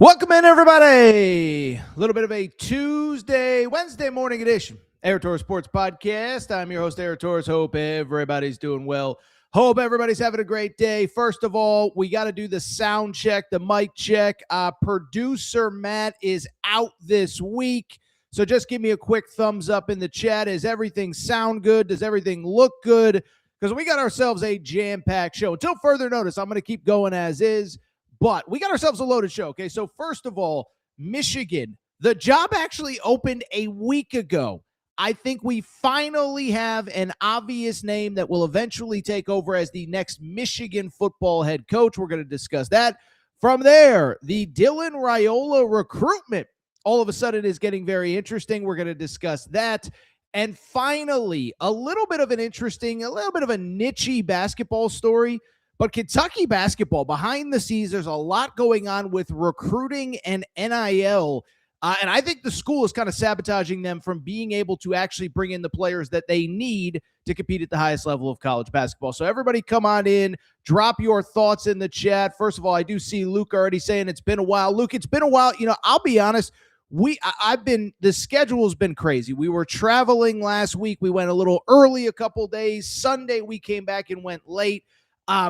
Welcome in, everybody. A little bit of a Wednesday morning edition. Torres Sports Podcast. I'm your host, Torres. Hope everybody's doing well. Hope everybody's having a great day. First of all, we got to do the sound check, the mic check. Producer Matt is out this week. So just give me a quick thumbs up in the chat. Is everything sound good? Does everything look good? Because we got ourselves a jam-packed show. Until further notice, I'm going to keep going as is. But we got ourselves a loaded show, okay? So first of all, Michigan. The job actually opened a week ago. I think we finally have an obvious name that will eventually take over as the next Michigan football head coach. We're going to discuss that. From there, the Dylan Raiola recruitment all of a sudden is getting very interesting. We're going to discuss that. And finally, a little bit of a niche-y basketball story. But Kentucky basketball, behind the scenes, there's a lot going on with recruiting and NIL. And I think the school is kind of sabotaging them from being able to actually bring in the players that they need to compete at the highest level of college basketball. So everybody come on in, drop your thoughts in the chat. First of all, I do see Luke already saying it's been a while. Luke, it's been a while. You know, I'll be honest. The schedule's been crazy. We were traveling last week. We went a little early a couple days. Sunday, we came back and went late.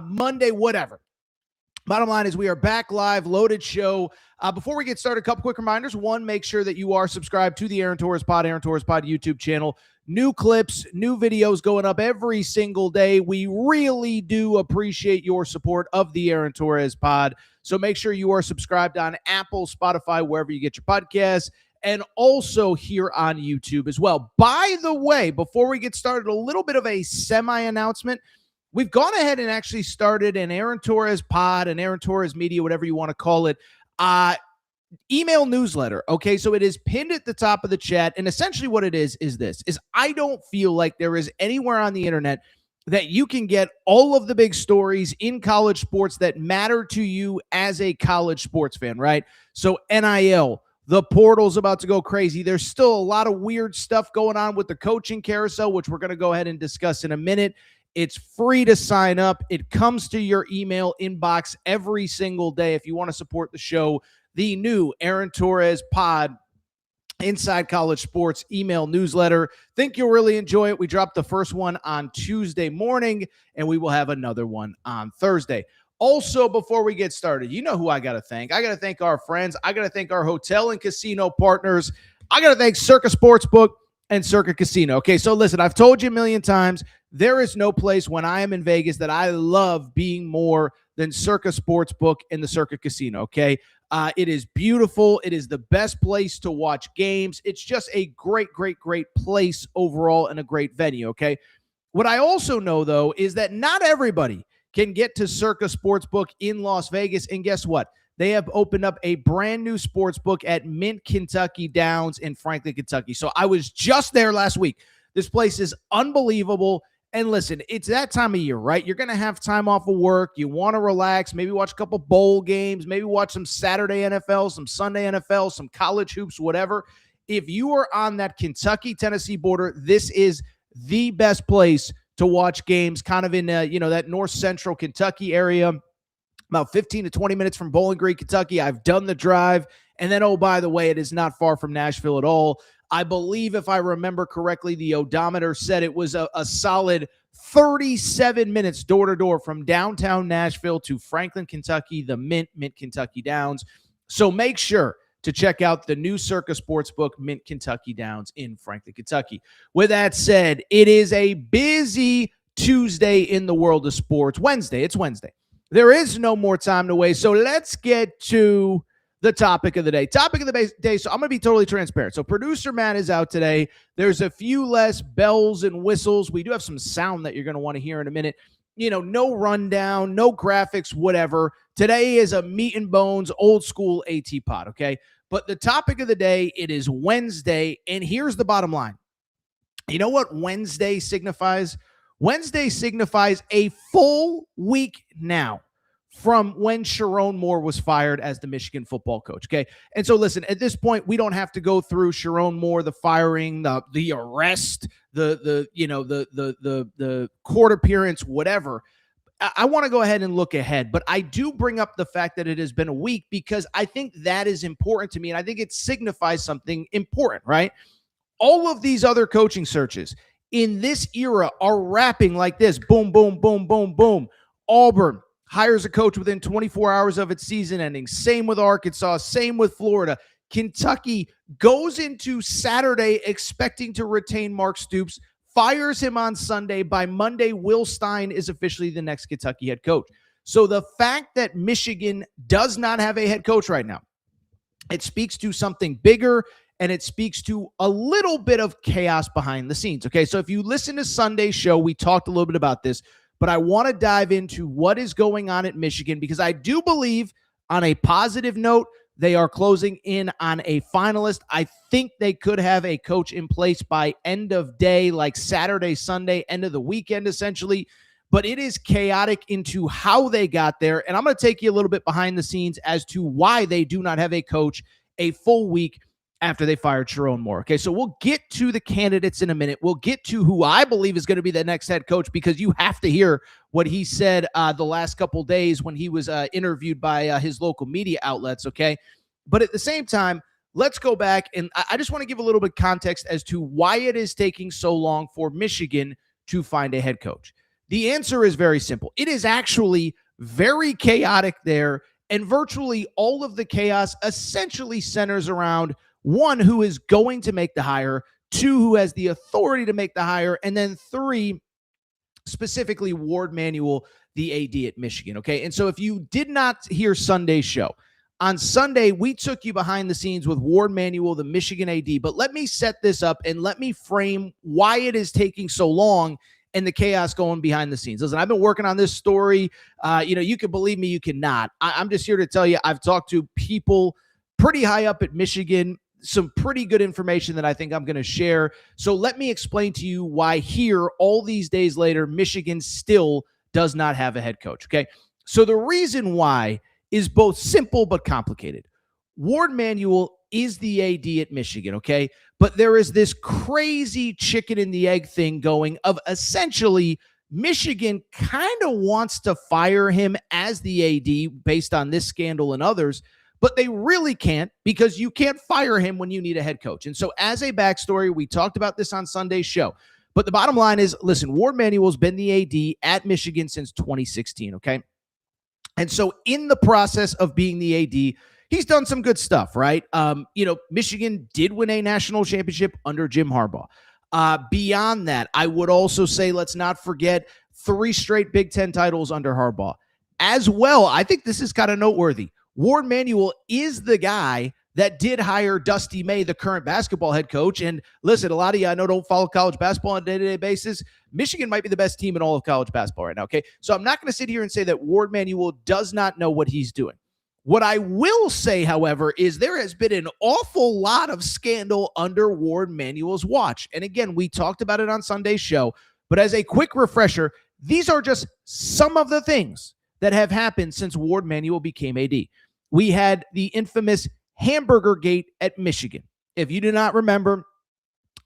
Monday, whatever. Bottom line is we are back live, loaded show. Before we get started, a couple quick reminders. One, make sure that you are subscribed to the Aaron Torres Pod YouTube channel. New clips, new videos going up every single day. We really do appreciate your support of the Aaron Torres Pod. So make sure you are subscribed on Apple, Spotify, wherever you get your podcasts, and also here on YouTube as well. By the way, before we get started, a little bit of a semi-announcement. We've gone ahead and actually started an Aaron Torres Pod, an Aaron Torres Media, whatever you want to call it, email newsletter. Okay, so it is pinned at the top of the chat. And essentially what it is I don't feel like there is anywhere on the internet that you can get all of the big stories in college sports that matter to you as a college sports fan, right? So NIL, the portal's about to go crazy. There's still a lot of weird stuff going on with the coaching carousel, which we're going to go ahead and discuss in a minute. It's free to sign up. It comes to your email inbox every single day. If you want to support the show, the new Aaron Torres Pod Inside College Sports email newsletter. Think you'll really enjoy it. We dropped the first one on Tuesday morning, and we will have another one on Thursday. Also, before we get started, you know who I got to thank. I got to thank our friends. I got to thank our hotel and casino partners. I got to thank Circa Sportsbook and Circa Casino. Okay, so listen, I've told you a million times, there is no place when I am in Vegas that I love being more than Circa Sportsbook and the Circa Casino, okay? It is beautiful. It is the best place to watch games. It's just a great place overall and a great venue, okay? What I also know, though, is that not everybody can get to Circa Sportsbook in Las Vegas, and guess what? They have opened up a brand new sports book at Mint Kentucky Downs in Franklin, Kentucky. So I was just there last week. This place is unbelievable. And listen, it's that time of year, right? You're going to have time off of work. You want to relax, maybe watch a couple bowl games, maybe watch some Saturday NFL, some Sunday NFL, some college hoops, whatever. If you are on that Kentucky-Tennessee border, this is the best place to watch games kind of in, that north central Kentucky area. About 15 to 20 minutes from Bowling Green, Kentucky. I've done the drive. And then, oh, by the way, it is not far from Nashville at all. I believe, if I remember correctly, the odometer said it was a solid 37 minutes door-to-door from downtown Nashville to Franklin, Kentucky, the Mint Kentucky Downs. So make sure to check out the new Circa Sportsbook, Mint Kentucky Downs in Franklin, Kentucky. With that said, it is a busy Tuesday in the world of sports. It's Wednesday. There is no more time to waste, so let's get to the topic of the day. So I'm going to be totally transparent. So producer Matt is out today. There's a few less bells and whistles. We do have some sound that you're going to want to hear in a minute. No rundown, no graphics, whatever. Today is a meat and bones, old school AT pod, okay? But the topic of the day, it is Wednesday, and here's the bottom line. You know what Wednesday signifies? Wednesday signifies a full week now from when Sharon Moore was fired as the Michigan football coach, okay? And so listen, at this point, we don't have to go through Sharon Moore, the firing, the arrest, the court appearance, whatever. I want to go ahead and look ahead, but I do bring up the fact that it has been a week because I think that is important to me. And I think it signifies something important, right? All of these other coaching searches in this era are wrapping like this. Boom, boom, boom, boom, boom. Auburn hires a coach within 24 hours of its season ending. Same with Arkansas. Same with Florida. Kentucky goes into Saturday expecting to retain Mark Stoops, fires him on Sunday. By Monday, Will Stein is officially the next Kentucky head coach. So the fact that Michigan does not have a head coach right now, it speaks to something bigger, and it speaks to a little bit of chaos behind the scenes. Okay, so if you listen to Sunday's show, we talked a little bit about this, but I want to dive into what is going on at Michigan because I do believe, on a positive note, they are closing in on a finalist. I think they could have a coach in place by end of day, like Saturday, Sunday, end of the weekend, essentially. But it is chaotic into how they got there. And I'm going to take you a little bit behind the scenes as to why they do not have a coach a full week after they fired Sharon Moore. Okay, so we'll get to the candidates in a minute. We'll get to who I believe is going to be the next head coach because you have to hear what he said the last couple days when he was interviewed by his local media outlets, okay? But at the same time, let's go back, and I just want to give a little bit of context as to why it is taking so long for Michigan to find a head coach. The answer is very simple. It is actually very chaotic there, and virtually all of the chaos essentially centers around one, who is going to make the hire, two, who has the authority to make the hire, and then three, specifically Ward Manuel, the AD at Michigan, okay? And so if you did not hear Sunday's show, on Sunday, we took you behind the scenes with Ward Manuel, the Michigan AD, but let me set this up and let me frame why it is taking so long and the chaos going behind the scenes. Listen, I've been working on this story. You can believe me, you cannot. I'm just here to tell you, I've talked to people pretty high up at Michigan, some pretty good information that I think I'm going to share. So let me explain to you why here, all these days later, Michigan still does not have a head coach, okay? So the reason why is both simple but complicated. Ward Manuel is the AD at Michigan, okay? But there is this crazy chicken and the egg thing going of essentially Michigan kind of wants to fire him as the AD based on this scandal and others, but they really can't because you can't fire him when you need a head coach. And so as a backstory, we talked about this on Sunday's show, but the bottom line is, listen, Ward Manuel's been the AD at Michigan since 2016, okay? And so in the process of being the AD, he's done some good stuff, right? Michigan did win a national championship under Jim Harbaugh. Beyond that, I would also say, let's not forget 3 straight Big Ten titles under Harbaugh. As well, I think this is kind of noteworthy. Ward Manuel is the guy that did hire Dusty May, the current basketball head coach. And listen, a lot of you I know don't follow college basketball on a day-to-day basis. Michigan might be the best team in all of college basketball right now, okay? So I'm not going to sit here and say that Ward Manuel does not know what he's doing. What I will say, however, is there has been an awful lot of scandal under Ward Manuel's watch. And again, we talked about it on Sunday's show, but as a quick refresher, these are just some of the things that have happened since Ward Manuel became AD. We had the infamous Hamburger Gate at Michigan. If you do not remember,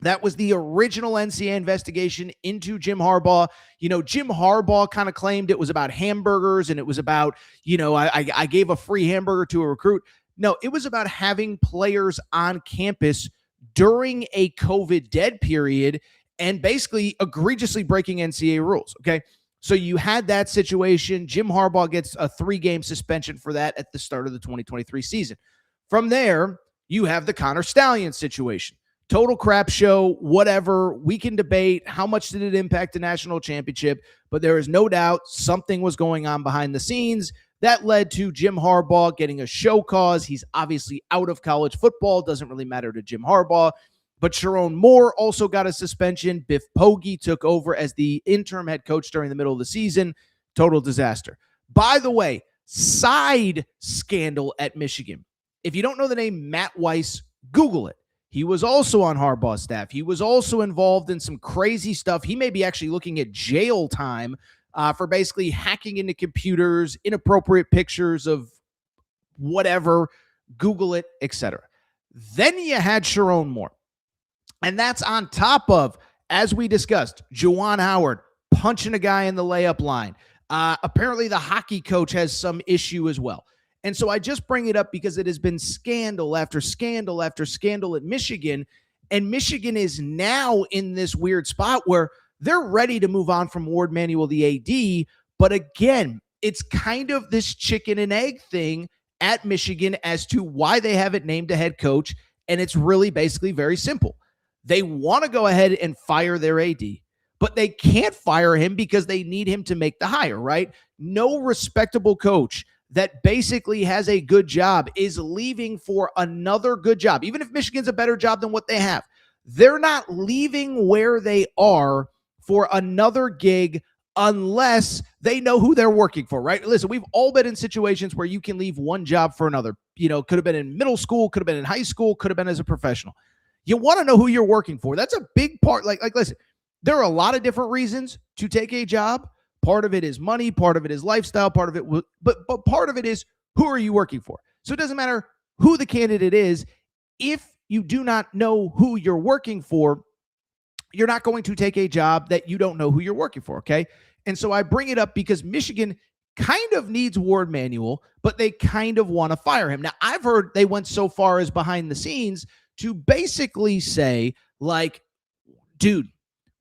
that was the original NCAA investigation into Jim Harbaugh. Jim Harbaugh kind of claimed it was about hamburgers and it was about, I gave a free hamburger to a recruit. No, it was about having players on campus during a COVID dead period and basically egregiously breaking NCAA rules, okay? So you had that situation. Jim Harbaugh gets a 3-game suspension for that at the start of the 2023 season. From there, you have the Connor Stallion situation. Total crap show, whatever. We can debate how much did it impact the national championship, but there is no doubt something was going on behind the scenes that led to Jim Harbaugh getting a show cause. He's obviously out of college football. Doesn't really matter to Jim Harbaugh. But Sharon Moore also got a suspension. Biff Poggi took over as the interim head coach during the middle of the season. Total disaster. By the way, side scandal at Michigan. If you don't know the name Matt Weiss, Google it. He was also on Harbaugh's staff. He was also involved in some crazy stuff. He may be actually looking at jail time for basically hacking into computers, inappropriate pictures of whatever, Google it, etc. Then you had Sharon Moore. And that's on top of, as we discussed, Juwan Howard punching a guy in the layup line. Apparently, the hockey coach has some issue as well. And so I just bring it up because it has been scandal after scandal after scandal at Michigan. And Michigan is now in this weird spot where they're ready to move on from Ward Manuel, the AD. But again, it's kind of this chicken and egg thing at Michigan as to why they haven't named a head coach. And it's really basically very simple. They want to go ahead and fire their AD, but they can't fire him because they need him to make the hire, right? No respectable coach that basically has a good job is leaving for another good job. Even if Michigan's a better job than what they have, they're not leaving where they are for another gig unless they know who they're working for, right? Listen, we've all been in situations where you can leave one job for another. Could have been in middle school, could have been in high school, could have been as a professional. You want to know who you're working for. That's a big part. Like listen, there are a lot of different reasons to take a job. Part of it is money, part of it is lifestyle, part of it, but part of it is who are you working for? So it doesn't matter who the candidate is. If you do not know who you're working for, you're not going to take a job that you don't know who you're working for, okay? And so I bring it up because Michigan kind of needs Ward Manuel, but they kind of want to fire him. Now, I've heard they went so far as behind the scenes to basically say, like, dude,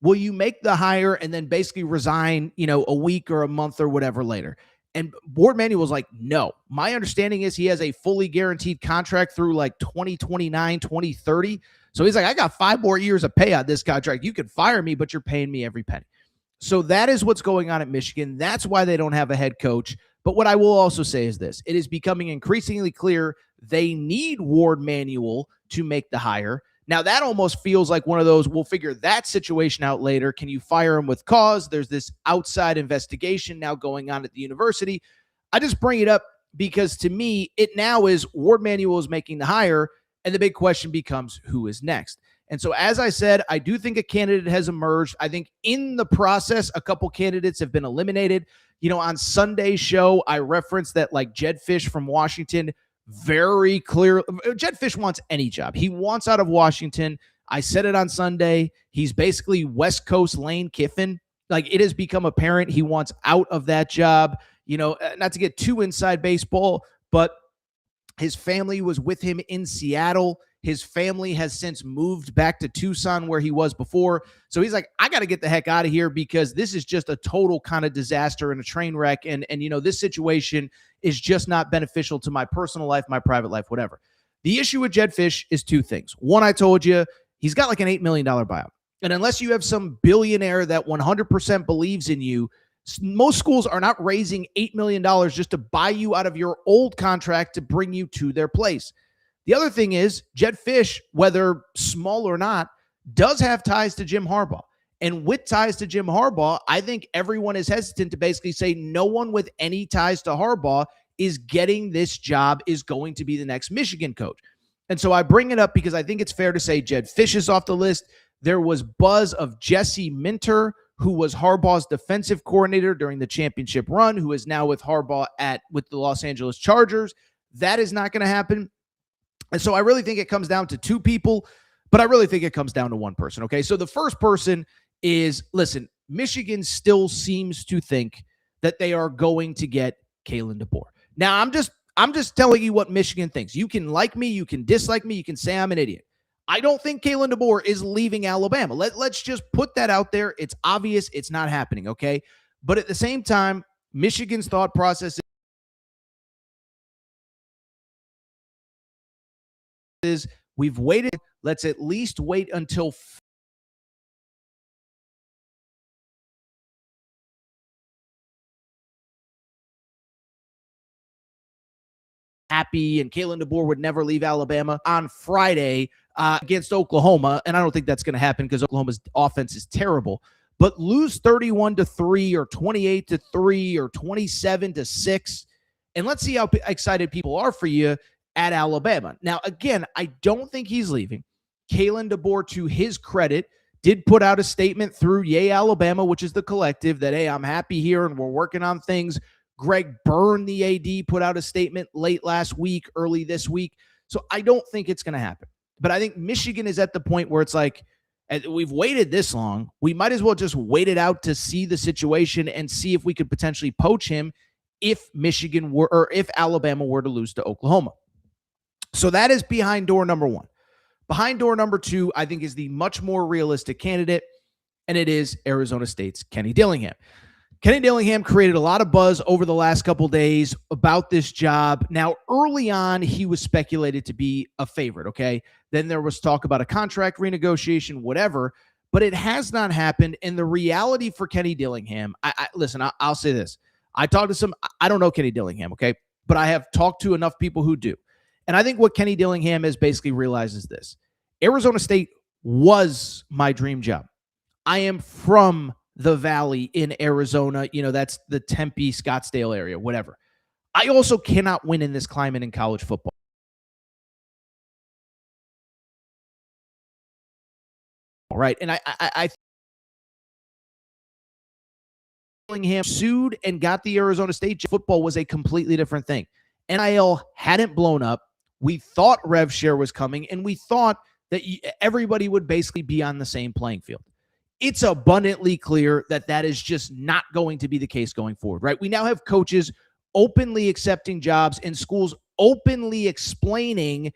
will you make the hire and then basically resign, a week or a month or whatever later? And Ward Manuel's like, no. My understanding is he has a fully guaranteed contract through like 2029, 2030. So he's like, I got 5 more years of pay on this contract. You can fire me, but you're paying me every penny. So that is what's going on at Michigan. That's why they don't have a head coach. But what I will also say is this. It is becoming increasingly clear they need Ward Manuel to make the hire. Now, that almost feels like one of those, we'll figure that situation out later. Can you fire him with cause? There's this outside investigation now going on at the university. I just bring it up because to me, it now is Ward Manuel is making the hire, and the big question becomes who is next. And so, as I said, I do think a candidate has emerged. I think in the process, a couple candidates have been eliminated. On Sunday's show, I referenced that like Jed Fish from Washington, very clear. Jed Fish wants any job. He wants out of Washington. I said it on Sunday. He's basically West Coast Lane Kiffin. Like, it has become apparent he wants out of that job. Not to get too inside baseball, but his family was with him in Seattle. His family has since moved back to Tucson where he was before. So he's like, I got to get the heck out of here because this is just a total kind of disaster and a train wreck. And this situation is just not beneficial to my personal life, my private life, whatever. The issue with Jed Fish is 2 things. One, I told you, he's got like an $8 million buyout. And unless you have some billionaire that 100% believes in you, most schools are not raising $8 million just to buy you out of your old contract to bring you to their place. The other thing is, Jed Fish, whether small or not, does have ties to Jim Harbaugh. And with ties to Jim Harbaugh, I think everyone is hesitant to basically say no one with any ties to Harbaugh is getting this job, is going to be the next Michigan coach. And so I bring it up because I think it's fair to say Jed Fish is off the list. There was buzz of Jesse Minter, who was Harbaugh's defensive coordinator during the championship run, who is now with Harbaugh with the Los Angeles Chargers. That is not going to happen. And so I really think it comes down to 2 people, but I really think it comes down to 1 person. Okay. So the first person is, listen, Michigan still seems to think that they are going to get Kalen DeBoer. Now I'm just telling you what Michigan thinks. You can like me, you can dislike me, you can say I'm an idiot. I don't think Kalen DeBoer is leaving Alabama. Let's just put that out there. It's obvious it's not happening. Okay. But at the same time, Michigan's thought process is we've waited. Let's at least wait until happy, and Kalen DeBoer would never leave Alabama on Friday against Oklahoma. And I don't think that's going to happen because Oklahoma's offense is terrible. But lose 31-3 or 28-3 or 27-6. And let's see how excited people are for you at Alabama. Now, again, I don't think he's leaving. Kalen DeBoer, to his credit, did put out a statement through Yay Alabama, which is the collective, that, hey, I'm happy here and we're working on things. Greg Byrne, the AD, put out a statement late last week, early this week. So I don't think it's going to happen. But I think Michigan is at the point where it's like, And we've waited this long. We might as well just wait it out to see the situation and see if we could potentially poach him if Michigan were, or if Alabama were to lose to Oklahoma. So that is behind door number one. Behind door number two, I think, is the much more realistic candidate, and it is Arizona State's Kenny Dillingham. Kenny Dillingham created a lot of buzz over the last couple days about this job. Now, early on, he was speculated to be a favorite, okay? Then there was talk about a contract renegotiation, whatever, but it has not happened. And the reality for Kenny Dillingham, listen, I'll say this. I don't know Kenny Dillingham, okay? But I have talked to enough people who do. And I think what Kenny Dillingham has basically realized is this. Arizona State was my dream job. I am from the Valley in Arizona. That's the Tempe, Scottsdale area, whatever. I also cannot win in this climate in college football. Right. And I Dillingham sued and got the Arizona State football was a completely different thing. NIL hadn't blown up. We thought rev share was coming, and we thought that everybody would basically be on the same playing field. It's abundantly clear that that is just not going to be the case going forward, right? We now have coaches openly accepting jobs and schools openly explaining,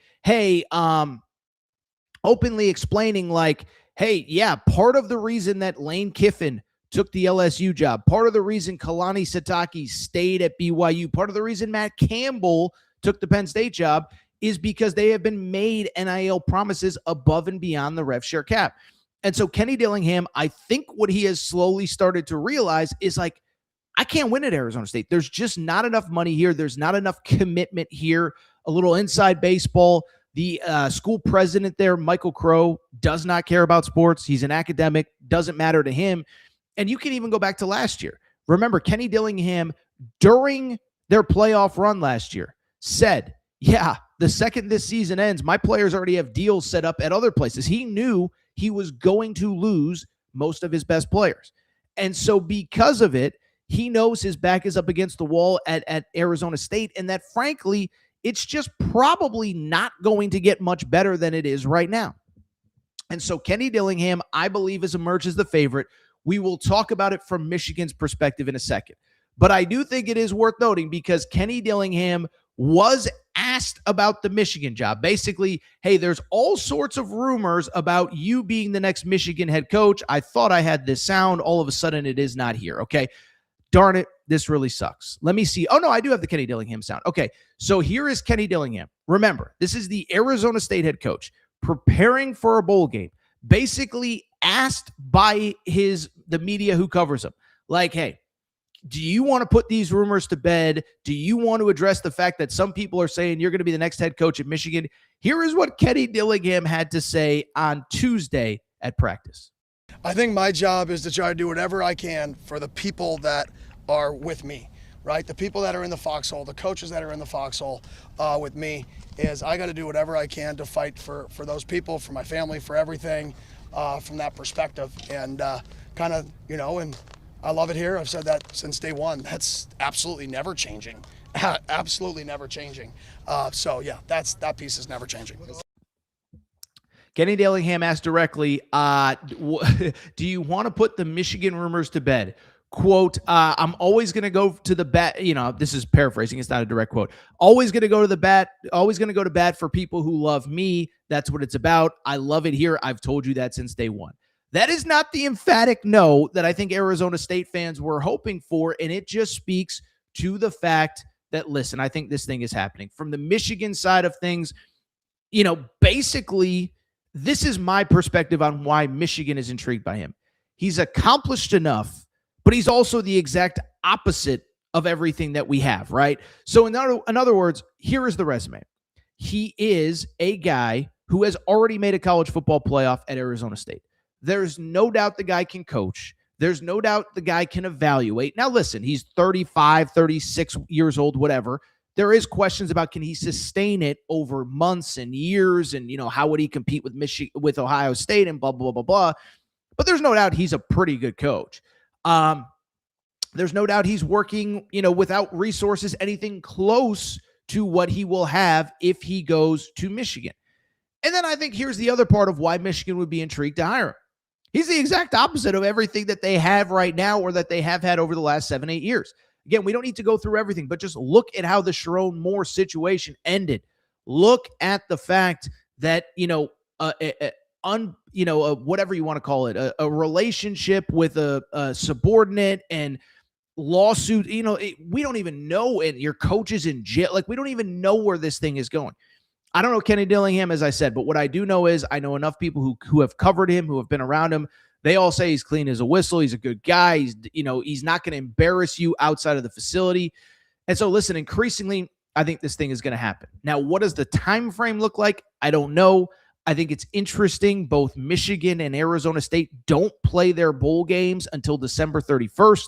like, hey, yeah, part of the reason that Lane Kiffin took the LSU job, part of the reason Kalani Sitake stayed at BYU, part of the reason Matt Campbell took the Penn State job is because they have been made NIL promises above and beyond the rev share cap. And so Kenny Dillingham, I think what he has slowly started to realize is like, I can't win at Arizona State. There's just not enough money here. There's not enough commitment here. A little inside baseball. The school president there, Michael Crow, does not care about sports. He's an academic. Doesn't matter to him. And you can even go back to last year. Remember, Kenny Dillingham, during their playoff run last year, said, yeah, the second this season ends, my players already have deals set up at other places. He knew he was going to lose most of his best players. And so because of it, he knows his back is up against the wall at Arizona State, and that, frankly, it's just probably not going to get much better than it is right now. And so Kenny Dillingham, I believe, has emerged as the favorite. We will talk about it from Michigan's perspective in a second. But I do think it is worth noting because Kenny Dillingham was asked about the Michigan job. Basically, hey, there's all sorts of rumors about you being the next Michigan head coach. I thought I had this sound. All of a sudden, it is not here. Okay. Darn it. This really sucks. Let me see. Oh, no, I do have the Kenny Dillingham sound. Okay. So here is Kenny Dillingham. Remember, this is the Arizona State head coach preparing for a bowl game, basically asked by the media who covers him, like, hey, do you want to put these rumors to bed? Do you want to address the fact that some people are saying you're going to be the next head coach at Michigan? Here is what Kenny Dillingham had to say on Tuesday at practice. I think my job is to try to do whatever I can for the people that are with me, right? The people that are in the foxhole, the coaches that are in the foxhole with me, is I got to do whatever I can to fight for those people, for my family, for everything from that perspective. And and I love it here. I've said that since day one. That's absolutely never changing. Absolutely never changing. That piece is never changing. Kenny Dillingham asked directly, do you want to put the Michigan rumors to bed? Quote, I'm always going to go to the bat. This is paraphrasing. It's not a direct quote. Always going to go to the bat. Always going to go to bat for people who love me. That's what it's about. I love it here. I've told you that since day one. That is not the emphatic no that I think Arizona State fans were hoping for, and it just speaks to the fact that, listen, I think this thing is happening. From the Michigan side of things, basically, this is my perspective on why Michigan is intrigued by him. He's accomplished enough, but he's also the exact opposite of everything that we have, right? So in other words, here is the resume. He is a guy who has already made a college football playoff at Arizona State. There's no doubt the guy can coach. There's no doubt the guy can evaluate. Now, listen, he's 35, 36 years old, whatever. There is questions about can he sustain it over months and years, and how would he compete with Ohio State and blah, blah, blah, blah. But there's no doubt he's a pretty good coach. There's no doubt he's working, without resources, anything close to what he will have if he goes to Michigan. And then I think here's the other part of why Michigan would be intrigued to hire him. He's the exact opposite of everything that they have right now or that they have had over the last 7-8 years. Again, we don't need to go through everything, but just look at how the Sharon Moore situation ended. Look at the fact that, whatever you want to call it, a relationship with a subordinate and lawsuit, we don't even know, and your coach is in jail. Like, we don't even know where this thing is going. I don't know Kenny Dillingham, as I said, but what I do know is I know enough people who have covered him, who have been around him. They all say he's clean as a whistle. He's a good guy. He's not going to embarrass you outside of the facility. And so, listen, increasingly, I think this thing is going to happen. Now, what does the time frame look like? I don't know. I think it's interesting. Both Michigan and Arizona State don't play their bowl games until December 31st.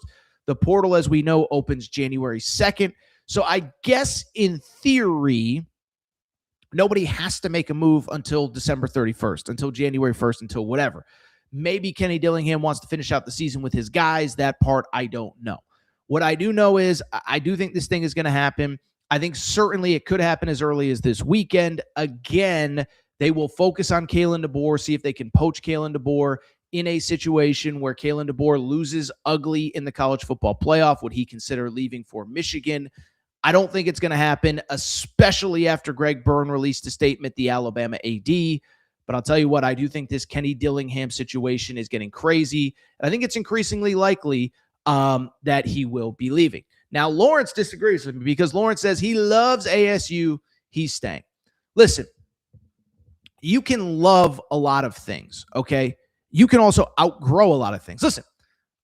The portal, as we know, opens January 2nd. So I guess in theory, nobody has to make a move until December 31st, until January 1st, until whatever. Maybe Kenny Dillingham wants to finish out the season with his guys. That part, I don't know. What I do know is I do think this thing is going to happen. I think certainly it could happen as early as this weekend. Again, they will focus on Kalen DeBoer, see if they can poach Kalen DeBoer in a situation where Kalen DeBoer loses ugly in the college football playoff. Would he consider leaving for Michigan? I don't think it's going to happen, especially after Greg Byrne released a statement, the Alabama AD. But I'll tell you what, I do think this Kenny Dillingham situation is getting crazy. And I think it's increasingly likely that he will be leaving. Now, Lawrence disagrees with me because Lawrence says he loves ASU. He's staying. Listen, you can love a lot of things, okay? You can also outgrow a lot of things. Listen,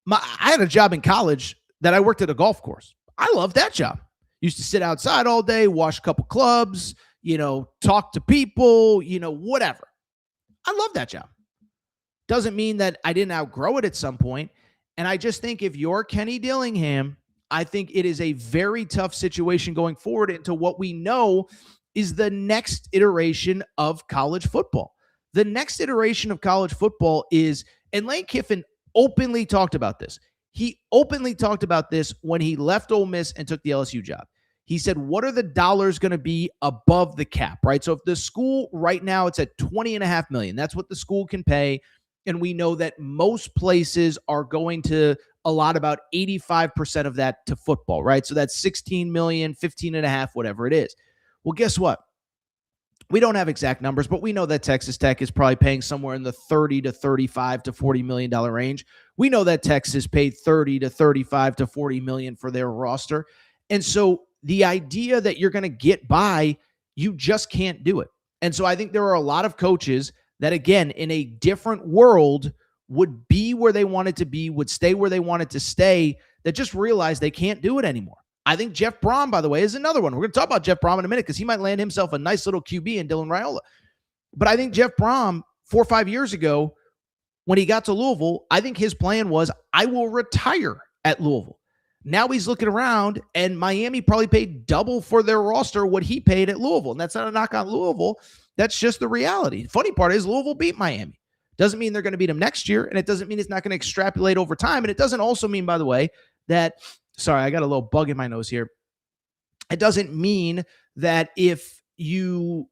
I had a job in college that I worked at a golf course. I loved that job. Used to sit outside all day, wash a couple clubs, talk to people, whatever. I love that job. Doesn't mean that I didn't outgrow it at some point. And I just think if you're Kenny Dillingham, I think it is a very tough situation going forward into what we know is the next iteration of college football. The next iteration of college football is, and Lane Kiffin openly talked about this. He openly talked about this when he left Ole Miss and took the LSU job. He said, what are the dollars going to be above the cap, right? So if the school right now, it's at $20.5 million. That's what the school can pay. And we know that most places are going to allot about 85% of that to football, right? So that's 16 million, 15.5, whatever it is. Well, guess what? We don't have exact numbers, but we know that Texas Tech is probably paying somewhere in the 30 to 35 to $40 million range. We know that Texas paid 30 to 35 to 40 million for their roster. And so the idea that you're going to get by, you just can't do it. And so I think there are a lot of coaches that, again, in a different world would be where they wanted to be, would stay where they wanted to stay, that just realize they can't do it anymore. I think Jeff Brom, by the way, is another one. We're going to talk about Jeff Brom in a minute because he might land himself a nice little QB in Dylan Raiola. But I think Jeff Brom, 4 or 5 years ago, when he got to Louisville, I think his plan was, I will retire at Louisville. Now he's looking around, and Miami probably paid double for their roster what he paid at Louisville. And that's not a knock on Louisville. That's just the reality. The funny part is Louisville beat Miami. Doesn't mean they're going to beat them next year, and it doesn't mean it's not going to extrapolate over time. And it doesn't also mean, by the way, that – sorry, I got a little bug in my nose here. It doesn't mean that if even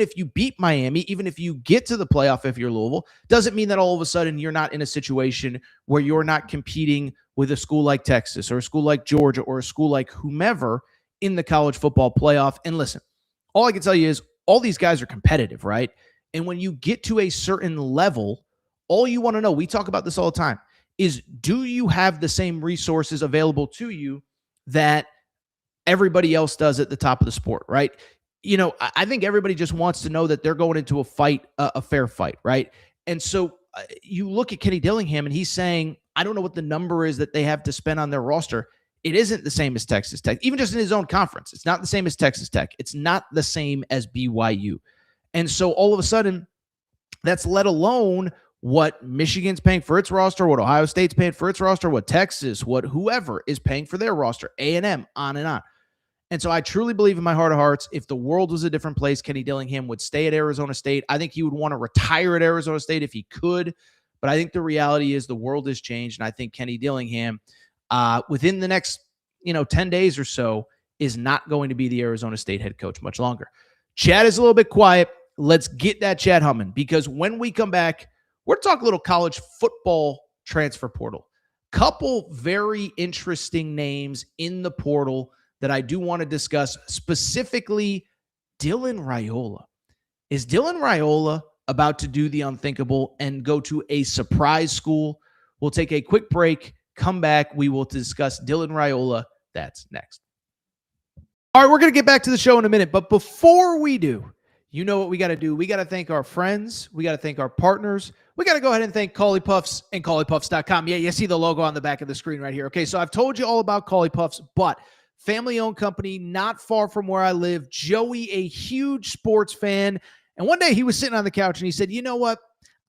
if you beat Miami, even if you get to the playoff if you're Louisville, doesn't mean that all of a sudden you're not in a situation where you're not competing with a school like Texas or a school like Georgia or a school like whomever in the college football playoff. And listen, all I can tell you is all these guys are competitive, right? And when you get to a certain level, all you want to know, we talk about this all the time, is do you have the same resources available to you that everybody else does at the top of the sport, right? I think everybody just wants to know that they're going into a fight, a fair fight, right? And so you look at Kenny Dillingham and he's saying, I don't know what the number is that they have to spend on their roster. It isn't the same as Texas Tech, even just in his own conference. It's not the same as Texas Tech. It's not the same as BYU. And so all of a sudden, that's let alone what Michigan's paying for its roster, what Ohio State's paying for its roster, what Texas, what whoever is paying for their roster, A&M, on and on. And so I truly believe in my heart of hearts, if the world was a different place, Kenny Dillingham would stay at Arizona State. I think he would want to retire at Arizona State if he could. But I think the reality is the world has changed. And I think Kenny Dillingham, within the next 10 days or so, is not going to be the Arizona State head coach much longer. Chad is a little bit quiet. let's get that chat humming, because when we come back, we're talking a little college football transfer portal. Couple very interesting names in the portal that I do want to discuss, specifically Dylan Raiola. Is Dylan Raiola about to do the unthinkable and go to a surprise school? We'll take a quick break, come back. We will discuss Dylan Raiola. That's next. All right, we're going to get back to the show in a minute. But before we do, you know what we got to do. We got to thank our friends. We got to thank our partners. We got to go ahead and thank Cauley Puffs and CauleyPuffs.com. Yeah, you see the logo on the back of the screen right here. Okay, so I've told you all about Cauley Puffs, but family-owned company, not far from where I live. Joey, a huge sports fan. And one day he was sitting on the couch and he said, you know what?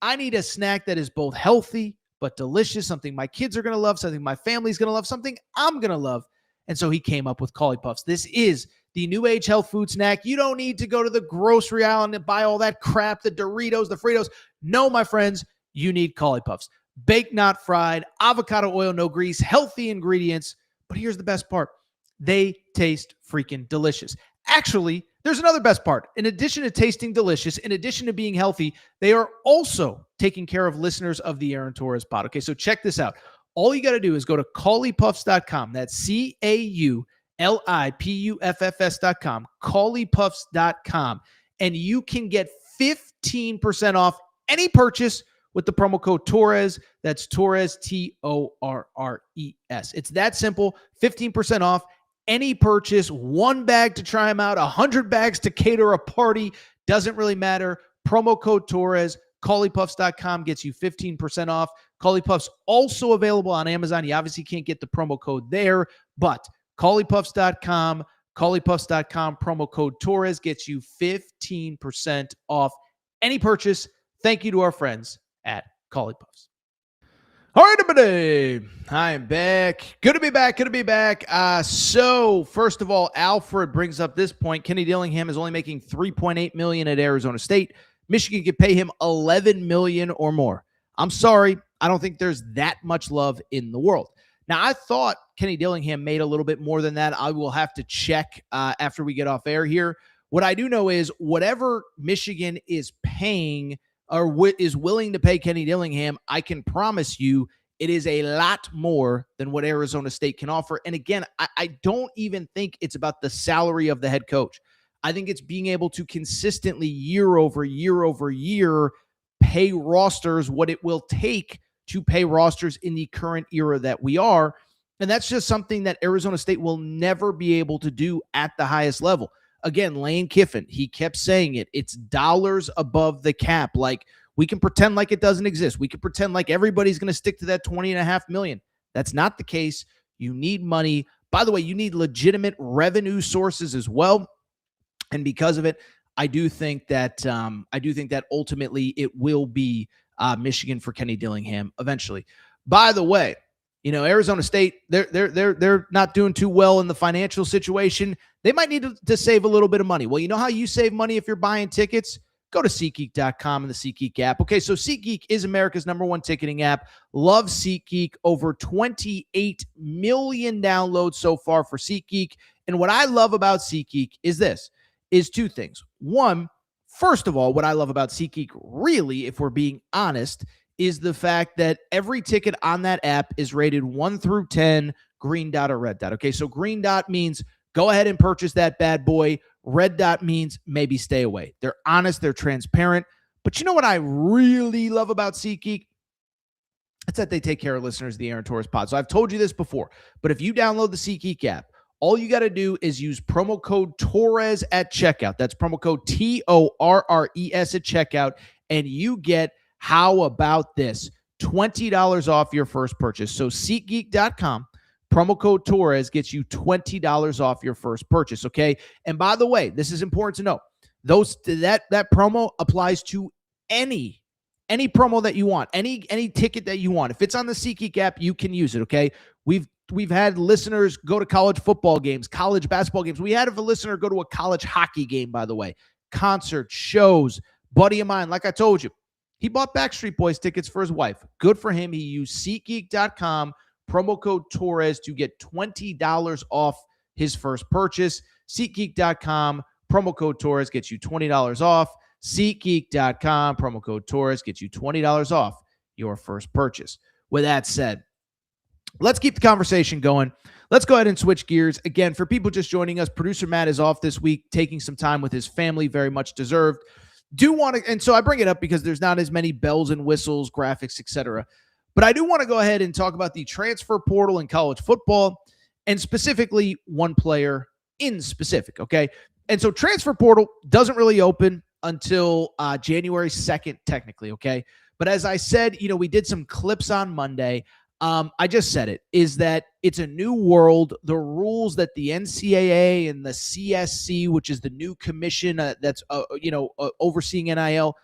I need a snack that is both healthy but delicious, something my kids are going to love, something my family's going to love, something I'm going to love. And so he came up with Cauley Puffs. This is the new age health food snack. You don't need to go to the grocery aisle and buy all that crap, the Doritos, the Fritos. No, my friends, you need Cauley Puffs. Baked, not fried, avocado oil, no grease, healthy ingredients. But here's the best part. They taste freaking delicious. Actually, there's another best part. In addition to tasting delicious, in addition to being healthy, they are also taking care of listeners of the Aaron Torres pod. Okay, so check this out. All you got to do is go to CauleyPuffs.com. That's CauleyPuffs.com, CauleyPuffs.com, and you can get 15% off any purchase with the promo code Torres. That's Torres, Torres. It's that simple. 15% off any purchase. One bag to try them out, 100 bags to cater a party. Doesn't really matter. Promo code Torres. CauleyPuffs.com gets you 15% off. Cauley Puffs also available on Amazon. You obviously can't get the promo code there, but CauleyPuffs.com, CauleyPuffs.com, promo code Torres gets you 15% off any purchase. Thank you to our friends at Cauley Puffs. All right, everybody. I am back. Good to be back. So first of all, Alfred brings up this point. Kenny Dillingham is only making $3.8 million at Arizona State. Michigan could pay him $11 million or more. I'm sorry. I don't think there's that much love in the world. Now, I thought Kenny Dillingham made a little bit more than that. I will have to check after we get off air here. What I do know is whatever Michigan is paying or is willing to pay Kenny Dillingham, I can promise you it is a lot more than what Arizona State can offer. And again, I don't even think it's about the salary of the head coach. I think it's being able to consistently year over year pay rosters what it will take to pay rosters in the current era that we are. And that's just something that Arizona State will never be able to do at the highest level. Again, Lane Kiffin, he kept saying it. It's dollars above the cap. Like, we can pretend like it doesn't exist. We can pretend like everybody's going to stick to that $20.5 million. That's not the case. You need money. By the way, you need legitimate revenue sources as well. And because of it, I do think that ultimately it will be Michigan for Kenny Dillingham eventually. By the way, you know, Arizona State, they're not doing too well in the financial situation. They might need to save a little bit of money. Well, you know how you save money if you're buying tickets? Go to SeatGeek.com and the SeatGeek app. Okay, so SeatGeek is America's #1 ticketing app. Love SeatGeek. Over 28 million downloads so far for SeatGeek. And what I love about SeatGeek is two things. One, first of all, what I love about SeatGeek, really, if we're being honest, is the fact that every ticket on that app is rated 1 through 10, green dot or red dot. Okay, so green dot means go ahead and purchase that bad boy. Red dot means maybe stay away. They're honest, they're transparent. But you know what I really love about SeatGeek? It's that they take care of listeners of the Aaron Torres pod. So I've told you this before, but if you download the SeatGeek app, all you got to do is use promo code Torres at checkout. That's promo code TORRES at checkout, and you get, how about this, $20 off your first purchase. So SeatGeek.com, promo code Torres gets you $20 off your first purchase, okay? And by the way, this is important to know. That promo applies to any promo that you want, any ticket that you want. If it's on the SeatGeek app, you can use it, okay? We've had listeners go to college football games, college basketball games. We had a listener go to a college hockey game, by the way. Concerts, shows. Buddy of mine, like I told you, he bought Backstreet Boys tickets for his wife. Good for him. He used SeatGeek.com, promo code Torres to get $20 off his first purchase. SeatGeek.com, promo code Torres gets you $20 off. SeatGeek.com, promo code Torres gets you $20 off your first purchase. With that said, let's keep the conversation going. Let's go ahead and switch gears. Again, for people just joining us, producer Matt is off this week, taking some time with his family, very much deserved. And so I bring it up because there's not as many bells and whistles, graphics, etc. But I do want to go ahead and talk about the transfer portal in college football, and specifically one player in specific, okay? And so transfer portal doesn't really open until January 2nd, technically, okay? But as I said, we did some clips on Monday. I just said it, is that it's a new world. The rules that the NCAA and the CSC, which is the new commission that's overseeing NIL,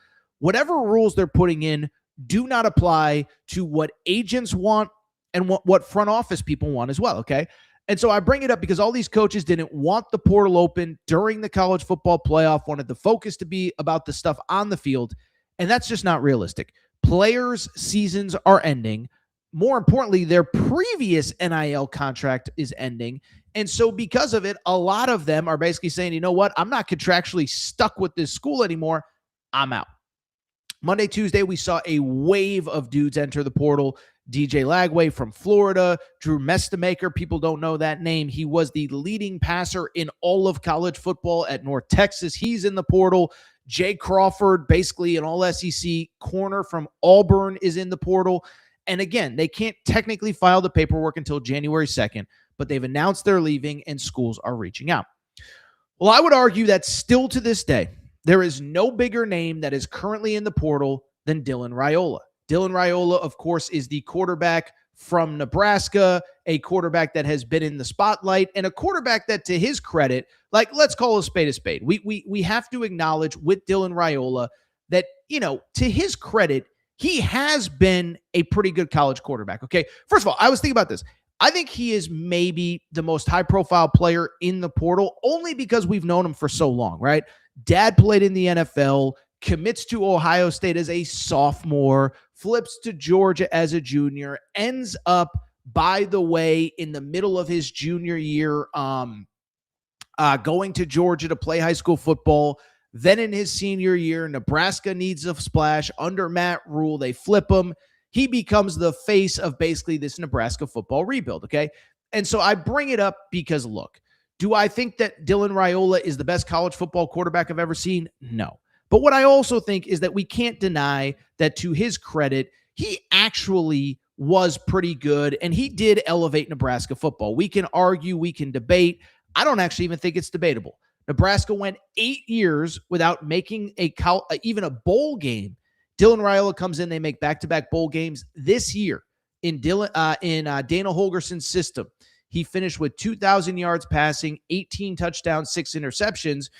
whatever rules they're putting in do not apply to what agents want and what front office people want as well, okay? And so I bring it up because all these coaches didn't want the portal open during the college football playoff, wanted the focus to be about the stuff on the field, and that's just not realistic. Players' seasons are ending. More importantly, their previous NIL contract is ending. And so because of it, a lot of them are basically saying, you know what? I'm not contractually stuck with this school anymore. I'm out. Monday, Tuesday, we saw a wave of dudes enter the portal. DJ Lagway from Florida, Drew Mestamaker, people don't know that name. He was the leading passer in all of college football at North Texas. He's in the portal. Jay Crawford, basically an all SEC corner from Auburn, is in the portal. And again, they can't technically file the paperwork until January 2nd, but they've announced they're leaving and schools are reaching out. Well, I would argue that still to this day, there is no bigger name that is currently in the portal than Dylan Raiola. Dylan Raiola, of course, is the quarterback from Nebraska, a quarterback that has been in the spotlight, and a quarterback that, to his credit, let's call a spade a spade. We have to acknowledge with Dylan Raiola that, to his credit, he has been a pretty good college quarterback, okay? First of all, I was thinking about this. I think he is maybe the most high-profile player in the portal only because we've known him for so long, right? Dad played in the NFL, commits to Ohio State as a sophomore, flips to Georgia as a junior, ends up, by the way, in the middle of his junior year, going to Georgia to play high school football. Then in his senior year, Nebraska needs a splash. Under Matt Rule, they flip him. He becomes the face of basically this Nebraska football rebuild, okay? And so I bring it up because, look, do I think that Dylan Raiola is the best college football quarterback I've ever seen? No. But what I also think is that we can't deny that, to his credit, he actually was pretty good, and he did elevate Nebraska football. We can argue, we can debate. I don't actually even think it's debatable. Nebraska went 8 years without making even a bowl game. Dylan Raiola comes in, they make back-to-back bowl games this year in Dana Holgerson's system. He finished with 2,000 yards passing, 18 touchdowns, 6 interceptions,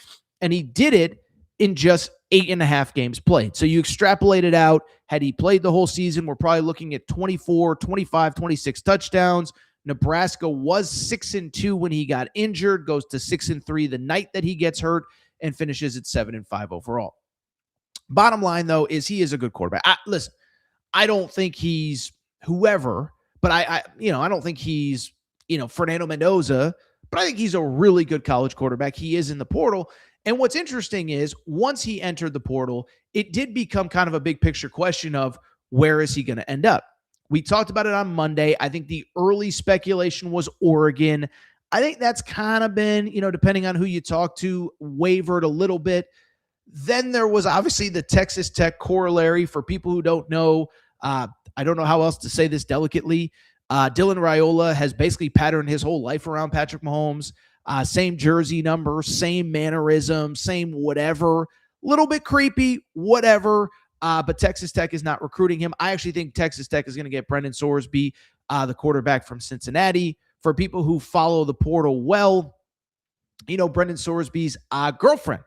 and he did it in just 8.5 games played. So you extrapolate it out. Had he played the whole season, we're probably looking at 24, 25, 26 touchdowns. Nebraska was 6-2 when he got injured, goes to 6-3 the night that he gets hurt, and finishes at 7-5 overall. Bottom line, though, is he is a good quarterback. Listen, I don't think he's whoever, but I don't think he's, Fernando Mendoza, but I think he's a really good college quarterback. He is in the portal. And what's interesting is once he entered the portal, it did become kind of a big picture question of where is he going to end up? We talked about it on Monday. I think the early speculation was Oregon. I think that's kind of been, depending on who you talk to, wavered a little bit. Then there was obviously the Texas Tech corollary. For people who don't know, I don't know how else to say this delicately. Dylan Raiola has basically patterned his whole life around Patrick Mahomes. Same jersey number, same mannerism, same whatever. Little bit creepy, whatever. But Texas Tech is not recruiting him. I actually think Texas Tech is going to get Brendan Sorsby, the quarterback from Cincinnati. For people who follow the portal well, Brendan Sorsby's girlfriend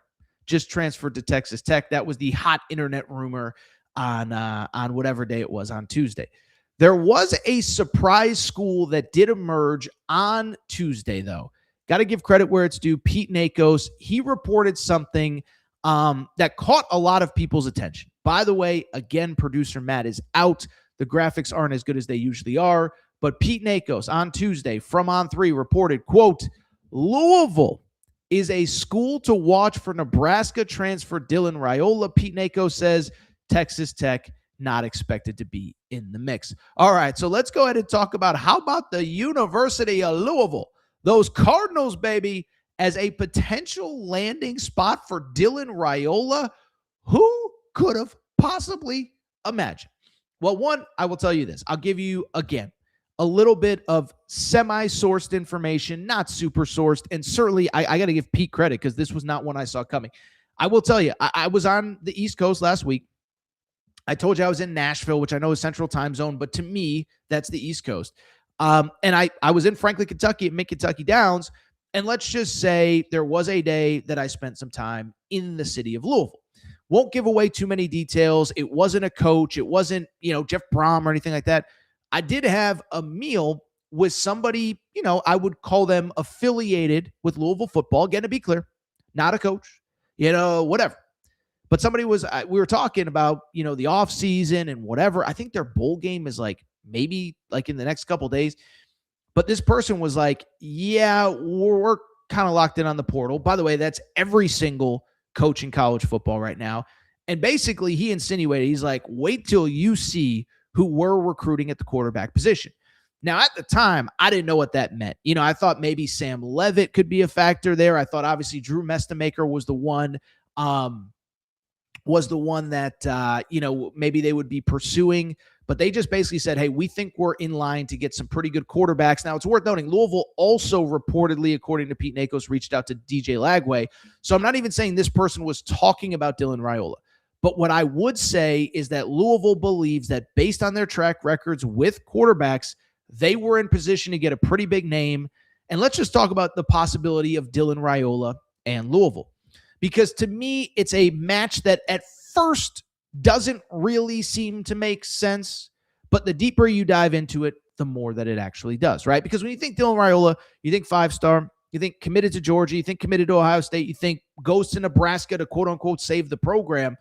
just transferred to Texas Tech. That was the hot internet rumor on whatever day it was, on Tuesday. There was a surprise school that did emerge on Tuesday, though. Got to give credit where it's due. Pete Nakos, he reported something that caught a lot of people's attention. By the way, again, producer Matt is out. The graphics aren't as good as they usually are. But Pete Nakos on Tuesday from On3 reported, quote, Louisville is a school to watch for Nebraska transfer Dylan Raiola. Pete Nako says Texas Tech not expected to be in the mix. All right, so let's go ahead and talk about how about the University of Louisville, those Cardinals, baby, as a potential landing spot for Dylan Raiola. Who could have possibly imagined? Well, one, I will tell you this. I'll give you, again, a little bit of semi-sourced information, not super sourced, and certainly I got to give Pete credit because this was not one I saw coming. I will tell you, I was on the East Coast last week. I told you I was in Nashville, which I know is Central Time Zone, but to me, that's the East Coast. And I was in Franklin, Kentucky at Mid-Kentucky Downs, and let's just say there was a day that I spent some time in the city of Louisville. Won't give away too many details. It wasn't a coach. It wasn't, Jeff Brom or anything like that. I did have a meal with somebody, I would call them affiliated with Louisville football. Again, to be clear, not a coach, whatever. But somebody we were talking about, the off season and whatever. I think their bowl game is maybe in the next couple of days. But this person was like, yeah, we're kind of locked in on the portal. By the way, that's every single coach in college football right now. And basically he insinuated, he's like, wait till you see who we're recruiting at the quarterback position. Now, at the time, I didn't know what that meant. I thought maybe Sam Levitt could be a factor there. I thought obviously Drew Mestamaker was the one that, maybe they would be pursuing. But they just basically said, hey, we think we're in line to get some pretty good quarterbacks. Now, it's worth noting, Louisville also reportedly, according to Pete Nakos, reached out to DJ Lagway. So I'm not even saying this person was talking about Dylan Raiola. But what I would say is that Louisville believes that based on their track records with quarterbacks, they were in position to get a pretty big name. And let's just talk about the possibility of Dylan Raiola and Louisville. Because to me, it's a match that at first doesn't really seem to make sense, but the deeper you dive into it, the more that it actually does, right? Because when you think Dylan Raiola, you think 5-star, you think committed to Georgia, you think committed to Ohio State, you think goes to Nebraska to quote unquote save the program.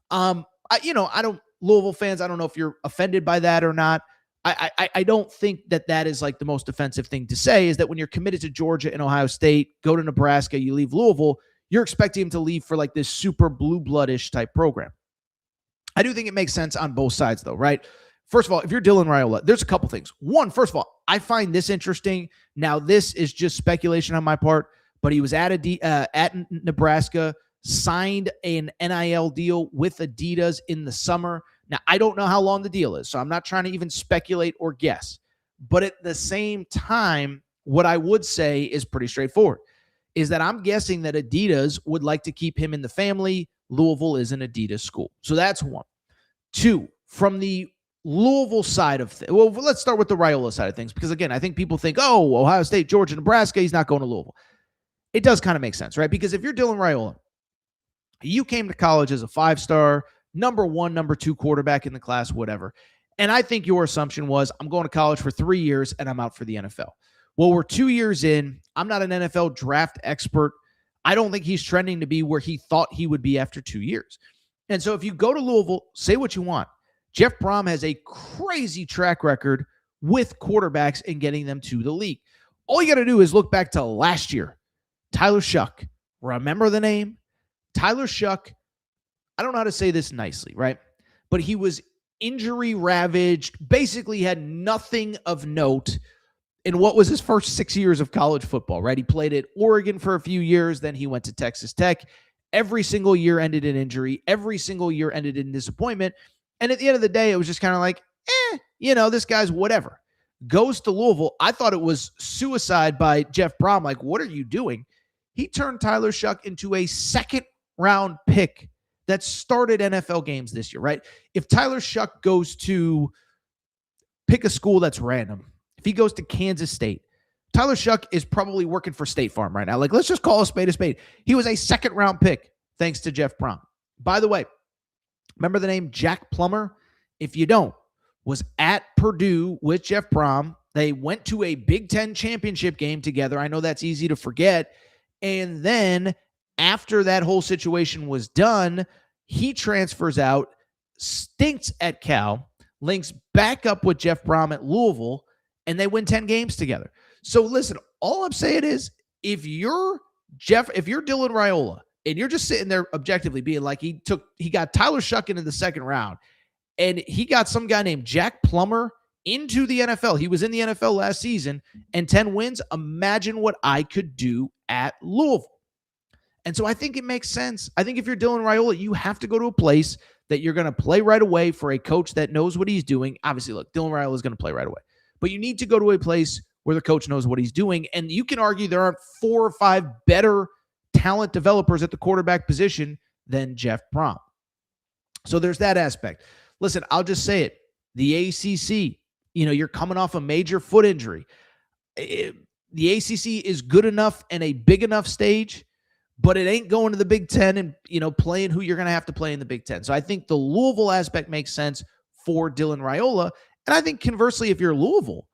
Louisville fans, I don't know if you're offended by that or not. I don't think that is the most offensive thing to say, is that when you're committed to Georgia and Ohio State, go to Nebraska, you leave Louisville, you're expecting him to leave for this super blue bloodish type program. I do think it makes sense on both sides, though, right? First of all, if you're Dylan Raiola, there's a couple things. One, first of all, I find this interesting. Now, this is just speculation on my part, but he was at Nebraska, signed an NIL deal with Adidas in the summer. Now, I don't know how long the deal is, so I'm not trying to even speculate or guess. But at the same time, what I would say is pretty straightforward, is that I'm guessing that Adidas would like to keep him in the family. Louisville is an Adidas school. So that's one. Two, from the Louisville side of things, well, let's start with the Raiola side of things, because again, I think people think, oh, Ohio State, Georgia, Nebraska, he's not going to Louisville. It does kind of make sense, right? Because if you're Dylan Raiola, you came to college as a 5-star, number 1, number 2 quarterback in the class, whatever. And I think your assumption was, I'm going to college for 3 years and I'm out for the NFL. Well, we're 2 years in. I'm not an NFL draft expert. I don't think he's trending to be where he thought he would be after 2 years. And so if you go to Louisville, say what you want. Jeff Brom has a crazy track record with quarterbacks and getting them to the league. All you got to do is look back to last year. Tyler Shuck. Remember the name? Tyler Shuck, I don't know how to say this nicely, right? But he was injury ravaged, basically had nothing of note in what was his first 6 years of college football, right? He played at Oregon for a few years, then he went to Texas Tech. Every single year ended in injury. Every single year ended in disappointment. And at the end of the day, it was just kind of like, this guy's whatever. Goes to Louisville. I thought it was suicide by Jeff Brom. Like, what are you doing? He turned Tyler Shuck into a second-round pick that started NFL games this year, right? If Tyler Shuck goes to pick a school that's random, if he goes to Kansas State, Tyler Shuck is probably working for State Farm right now. Let's just call a spade a spade. He was a second-round pick thanks to Jeff Brom. By the way, remember the name Jack Plummer? If you don't, was at Purdue with Jeff Brom. They went to a Big Ten championship game together. I know that's easy to forget. And then after that whole situation was done, he transfers out, stinks at Cal, links back up with Jeff Brom at Louisville, and they win 10 games together. So listen, all I'm saying is, if you're Jeff, if you're Dylan Raiola and you're just sitting there objectively being like, he got Tyler Shuckin in the second round, and he got some guy named Jack Plummer into the NFL. He was in the NFL last season and 10 wins. Imagine what I could do at Louisville. And so I think it makes sense. I think if you're Dylan Raiola, you have to go to a place that you're going to play right away for a coach that knows what he's doing. Obviously, look, Dylan Raiola is going to play right away. But you need to go to a place where the coach knows what he's doing. And you can argue there aren't 4 or 5 better talent developers at the quarterback position than Jeff Brom. So there's that aspect. Listen, I'll just say it. The ACC, you're coming off a major foot injury. The ACC is good enough and a big enough stage, but it ain't going to the Big Ten and, playing who you're going to have to play in the Big Ten. So I think the Louisville aspect makes sense for Dylan Raiola. And I think conversely, if you're Louisville,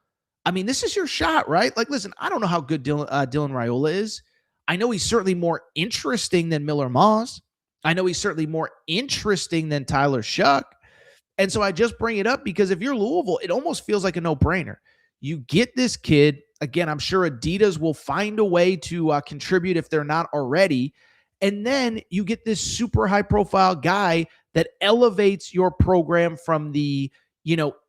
this is your shot, right? Like, listen, I don't know how good Dylan Raiola is. I know he's certainly more interesting than Miller Moss. I know he's certainly more interesting than Tyler Shuck. And so I just bring it up because if you're Louisville, it almost feels like a no-brainer. You get this kid. Again, I'm sure Adidas will find a way to contribute if they're not already. And then you get this super high-profile guy that elevates your program from the,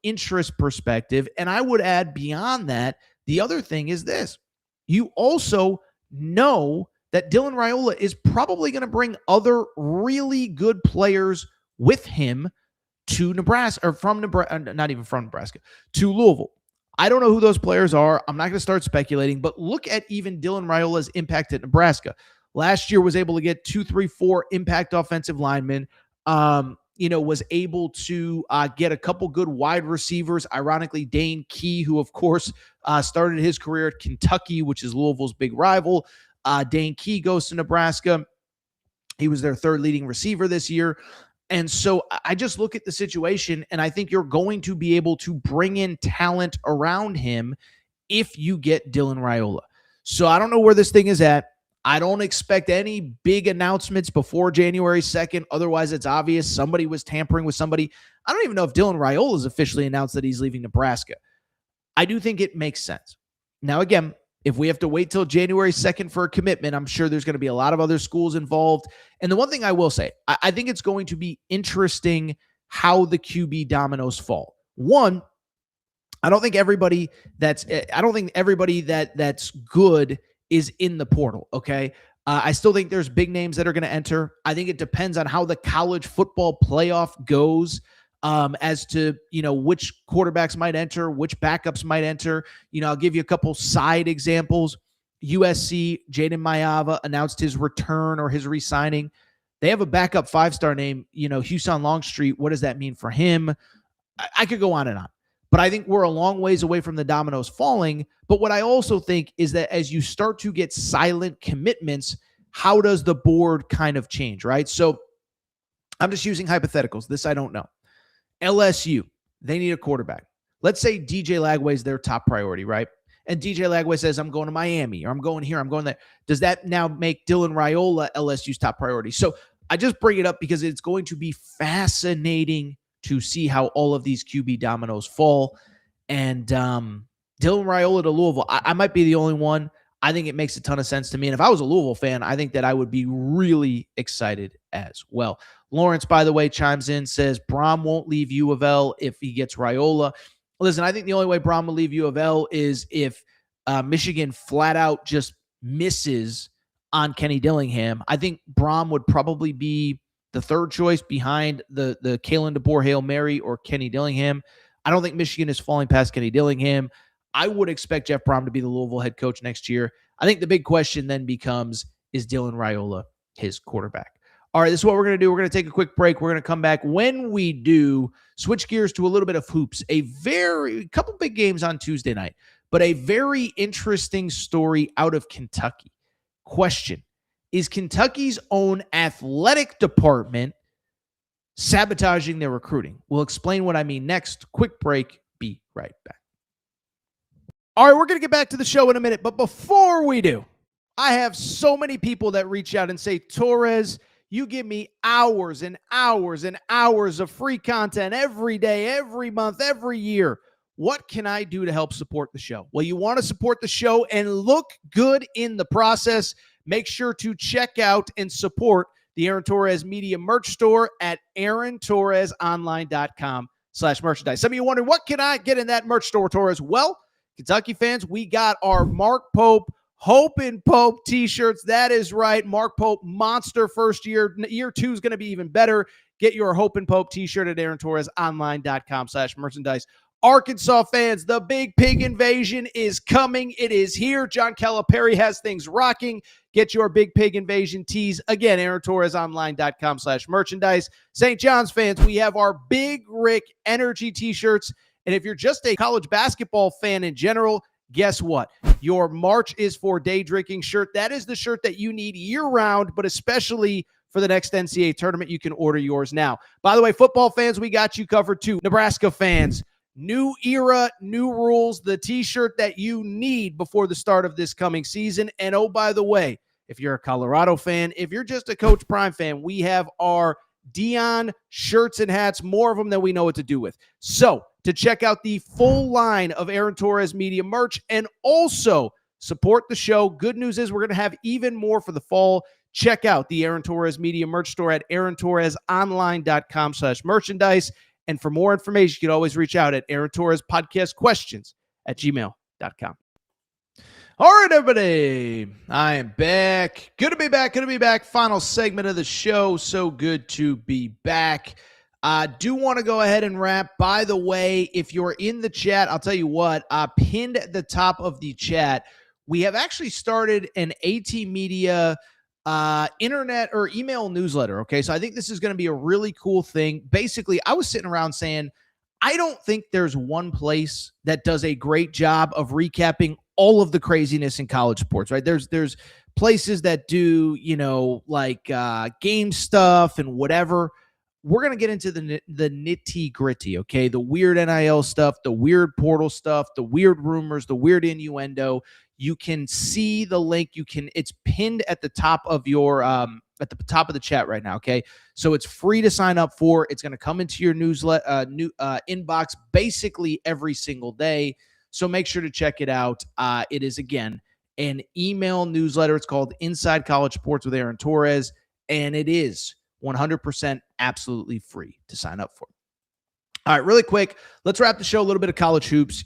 interest perspective. And I would add beyond that, the other thing is this. You also know that Dylan Raiola is probably going to bring other really good players with him to Nebraska, or from Nebraska, not even from Nebraska, to Louisville. I don't know who those players are. I'm not going to start speculating, but look at even Dylan Raiola's impact at Nebraska. Last year was able to get 2, 3, 4 impact offensive linemen, was able to get a couple good wide receivers. Ironically, Dane Key, who of course started his career at Kentucky, which is Louisville's big rival. Dane Key goes to Nebraska. He was their 3rd leading receiver this year. And so I just look at the situation, and I think you're going to be able to bring in talent around him if you get Dylan Raiola. So I don't know where this thing is at. I don't expect any big announcements before January 2nd. Otherwise, it's obvious somebody was tampering with somebody. I don't even know if Dylan Raiola has officially announced that he's leaving Nebraska. I do think it makes sense. Now, again, if we have to wait till January 2nd for a commitment, I'm sure there's going to be a lot of other schools involved. And the one thing I will say, I think it's going to be interesting how the QB dominoes fall. One, I don't think everybody that's good is in the portal, okay? I still think there's big names that are going to enter. I think it depends on how the college football playoff goes. As to, which quarterbacks might enter, which backups might enter. I'll give you a couple side examples. USC, Jaden Mayava announced his return or his re-signing. They have a backup 5-star name, Houston Longstreet. What does that mean for him? I could go on and on. But I think we're a long ways away from the dominoes falling. But what I also think is that as you start to get silent commitments, how does the board kind of change, right? So I'm just using hypotheticals. This I don't know. LSU, they need a quarterback. Let's say DJ Lagway is their top priority, right? And DJ Lagway says, I'm going to Miami, or I'm going here, I'm going there. Does that now make Dylan Raiola LSU's top priority? So I just bring it up because it's going to be fascinating to see how all of these QB dominoes fall. And Dylan Raiola to Louisville, I might be the only one. I think it makes a ton of sense to me. And if I was a Louisville fan, I think that I would be really excited as well. Lawrence, by the way, chimes in, says Brom won't leave U of L if he gets Raiola. Listen, I think the only way Brom will leave U of L is if Michigan flat out just misses on Kenny Dillingham. I think Brom would probably be the 3rd choice behind the Kalen DeBoer Hail Mary or Kenny Dillingham. I don't think Michigan is falling past Kenny Dillingham. I would expect Jeff Brom to be the Louisville head coach next year. I think the big question then becomes, is Dylan Raiola his quarterback? All right, this is what we're going to do. We're going to take a quick break. We're going to come back. When we do, switch gears to a little bit of hoops. A couple big games on Tuesday night, but a very interesting story out of Kentucky. Question, is Kentucky's own athletic department sabotaging their recruiting? We'll explain what I mean next. Quick break. Be right back. All right, we're going to get back to the show in a minute, but before we do, I have so many people that reach out and say, Torres, you give me hours and hours and hours of free content every day, every month, every year. What can I do to help support the show? Well, you want to support the show and look good in the process. Make sure to check out and support the Aaron Torres Media merch store at aarontorresonline.com/merchandise. Some of you wondering, what can I get in that merch store, Torres? Well, Kentucky fans, we got our Mark Pope Hope and Pope t-shirts. That is right. Mark Pope, monster first year. Year 2 is going to be even better. Get your Hope and Pope t-shirt at aarontorresonline.com/merchandise. Arkansas fans, the Big Pig Invasion is coming. It is here. John Calipari has things rocking. Get your Big Pig Invasion tees. Again, aarontorresonline.com/merchandise. St. John's fans, we have our Big Rick Energy t-shirts. And if you're just a college basketball fan in general, guess what? Your March is for Day Drinking shirt. That is the shirt that you need year-round, but especially for the next NCAA tournament. You can order yours now. By the way, football fans, we got you covered too. Nebraska fans, new era, new rules, the t-shirt that you need before the start of this coming season. And oh, by the way, if you're a Colorado fan, if you're just a Coach Prime fan, we have our Dion shirts and hats, more of them than we know what to do with. So to check out the full line of Aaron Torres Media merch and also support the show, good news is we're going to have even more for the fall. Check out the Aaron Torres Media merch store at aarontorresonline.com/merchandise. And for more information, you can always reach out at Aaron Torres Podcast Questions at gmail.com. All right, everybody. I am back. Good to be back. Final segment of the show. So good to be back. I do want to go ahead and wrap. By the way, if you're in the chat, I'll tell you what, pinned at the top of the chat, we have actually started an AT Media internet or email newsletter. Okay. So I think this is going to be a really cool thing. Basically, I was sitting around saying, I don't think there's one place that does a great job of recapping all of the craziness in college sports, right? There's places that do, like game stuff and whatever. We're going to get into the nitty gritty, okay? The weird NIL stuff, the weird portal stuff, the weird rumors, the weird innuendo. You can see the link. It's pinned at the top of your, at the top of the chat right now, okay? So it's free to sign up for. It's going to come into your newsletter, inbox basically every single day. So make sure to check it out. It is, again, an email newsletter. It's called Inside College Sports with Aaron Torres, and it is 100% absolutely free to sign up for. All right, really quick, let's wrap the show. A little bit of college hoops.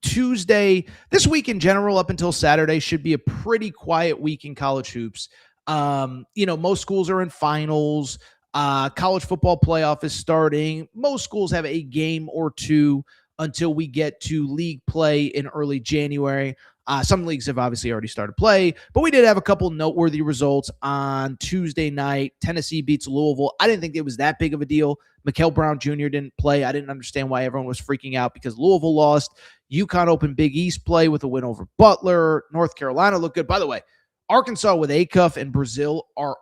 Tuesday, this week in general, up until Saturday, should be a pretty quiet week in college hoops. Most schools are in finals. College football playoff is starting. Most schools have a game or two until we get to league play in early January. Some leagues have obviously already started play, but we did have a couple noteworthy results on Tuesday night. Tennessee beats Louisville. I didn't think it was that big of a deal. Mikael Brown Jr. didn't play. I didn't understand why everyone was freaking out because Louisville lost. UConn opened Big East play with a win over Butler. North Carolina looked good. By the way, Arkansas with Acuff and Brazil are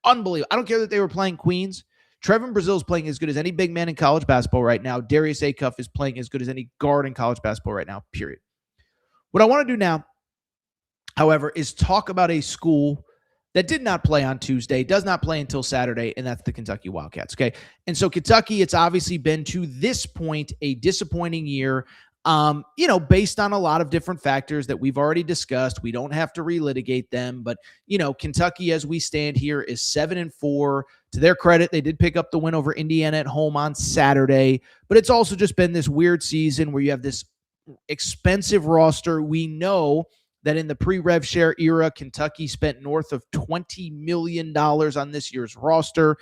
unbelievable. I don't care that they were playing Queens. Trevin Brazil is playing as good as any big man in college basketball right now. Darius Acuff is playing as good as any guard in college basketball right now, period. What I want to do now, however, is talk about a school that did not play on Tuesday, does not play until Saturday, and that's the Kentucky Wildcats, okay? And so Kentucky, it's obviously been to this point a disappointing year, based on a lot of different factors that we've already discussed. We don't have to relitigate them, but, Kentucky, as we stand here, is 7-4. To their credit, they did pick up the win over Indiana at home on Saturday, but it's also just been this weird season where you have this expensive roster. We know that in the pre-rev share era, Kentucky spent north of $20 million on this year's roster,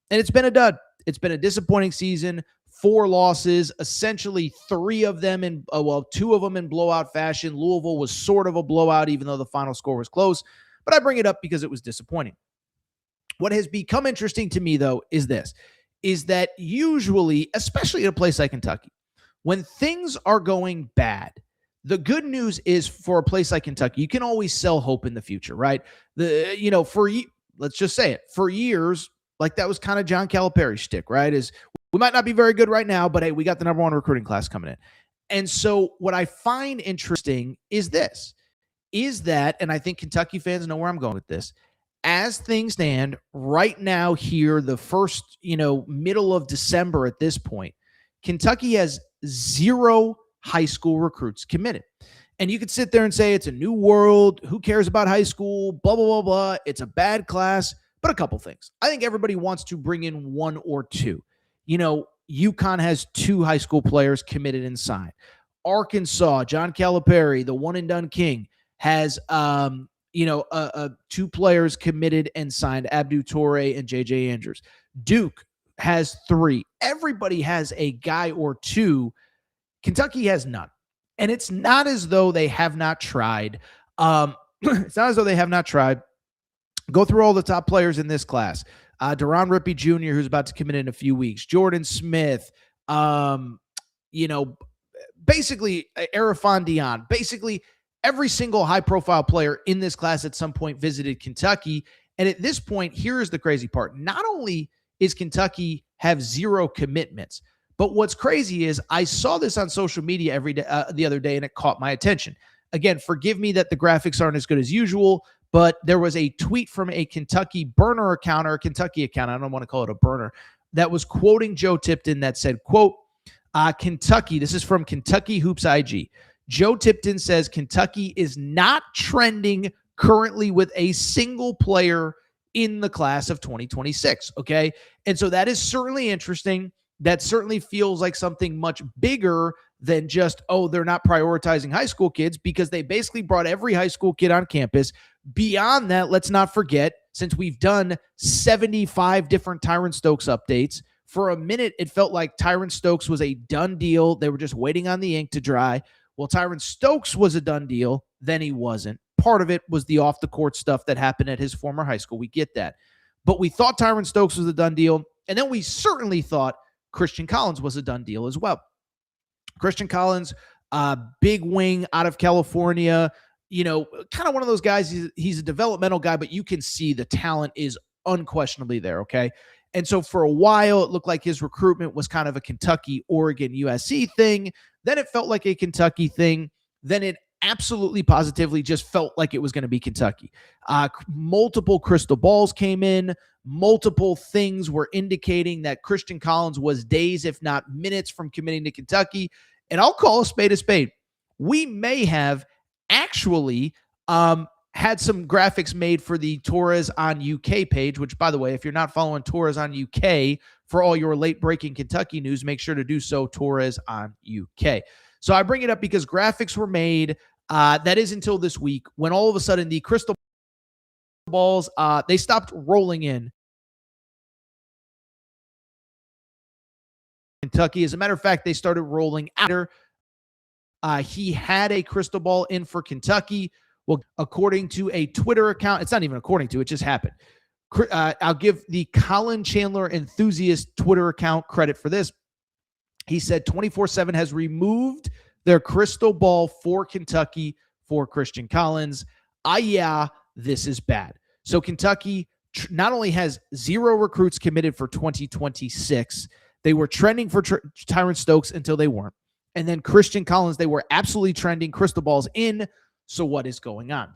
and it's been a dud. It's been a disappointing season. 4 losses, essentially 2 of them in blowout fashion. Louisville was sort of a blowout, even though the final score was close, but I bring it up because it was disappointing. What has become interesting to me, though, is that usually, especially at a place like Kentucky, when things are going bad, the good news is for a place like Kentucky, you can always sell hope in the future, right? Let's just say it, for years, like that was kind of John Calipari's shtick, right? Is we might not be very good right now, but hey, we got the number 1 recruiting class coming in. And so what I find interesting is that, and I think Kentucky fans know where I'm going with this, as things stand right now here, the first, middle of December at this point, Kentucky has 0 high school recruits committed. And you could sit there and say it's a new world. Who cares about high school? Blah, blah, blah, blah. It's a bad class. But a couple things. I think everybody wants to bring in one or two. UConn has 2 high school players committed and signed. Arkansas, John Calipari, the one and done king, has 2 players committed and signed, Abdu Torre and JJ Andrews. Duke has 3. Everybody has a guy or 2. Kentucky has none. And it's not as though they have not tried. It's not as though they have not tried. Go through all the top players in this class. Deron Rippey Jr., who's about to commit in a few weeks. Jordan Smith, basically Arafon Dion. Basically, every single high-profile player in this class at some point visited Kentucky. And at this point, here's the crazy part. Not only is Kentucky have 0 commitments, but what's crazy is I saw this on social media every day, the other day, and it caught my attention. Again, forgive me that the graphics aren't as good as usual, but there was a tweet from a Kentucky burner account or a Kentucky account. I don't want to call it a burner, that was quoting Joe Tipton that said, quote, Kentucky, this is from Kentucky Hoops IG. Joe Tipton says Kentucky is not trending currently with a single player in the class of 2026. Okay. And so that is certainly interesting. That certainly feels like something much bigger than just, they're not prioritizing high school kids, because they basically brought every high school kid on campus. Beyond that, let's not forget, since we've done 75 different Tyron Stokes updates, for a minute, it felt like Tyron Stokes was a done deal. They were just waiting on the ink to dry. Well, Tyron Stokes was a done deal. Then he wasn't. Part of it was the off-the-court stuff that happened at his former high school. We get that. But we thought Tyron Stokes was a done deal. And then we certainly thought Christian Collins was a done deal as well. Christian Collins, big wing out of California, kind of one of those guys. He's a developmental guy, but you can see the talent is unquestionably there, okay? And so for a while, it looked like his recruitment was kind of a Kentucky, Oregon, USC thing. Then it felt like a Kentucky thing. Then it absolutely positively just felt like it was going to be Kentucky. Multiple crystal balls came in. Multiple things were indicating that Christian Collins was days, if not minutes, from committing to Kentucky. And I'll call a spade a spade. We may have actually had some graphics made for the Torres on UK page, which, by the way, if you're not following Torres on UK for all your late-breaking Kentucky news, make sure to do so, Torres on UK. So I bring it up because graphics were made. That is until this week, when all of a sudden the crystal balls, they stopped rolling in Kentucky. As a matter of fact, they started rolling after he had a crystal ball in for Kentucky. Well, according to a Twitter account, it's not even according to, it just happened. I'll give the Colin Chandler Enthusiast Twitter account credit for this. He said 24/7 has removed their crystal ball for Kentucky for Christian Collins. This is bad. So Kentucky not only has 0 recruits committed for 2026, they were trending for Tyron Stokes until they weren't. And then Christian Collins, they were absolutely trending, crystal balls in. So what is going on?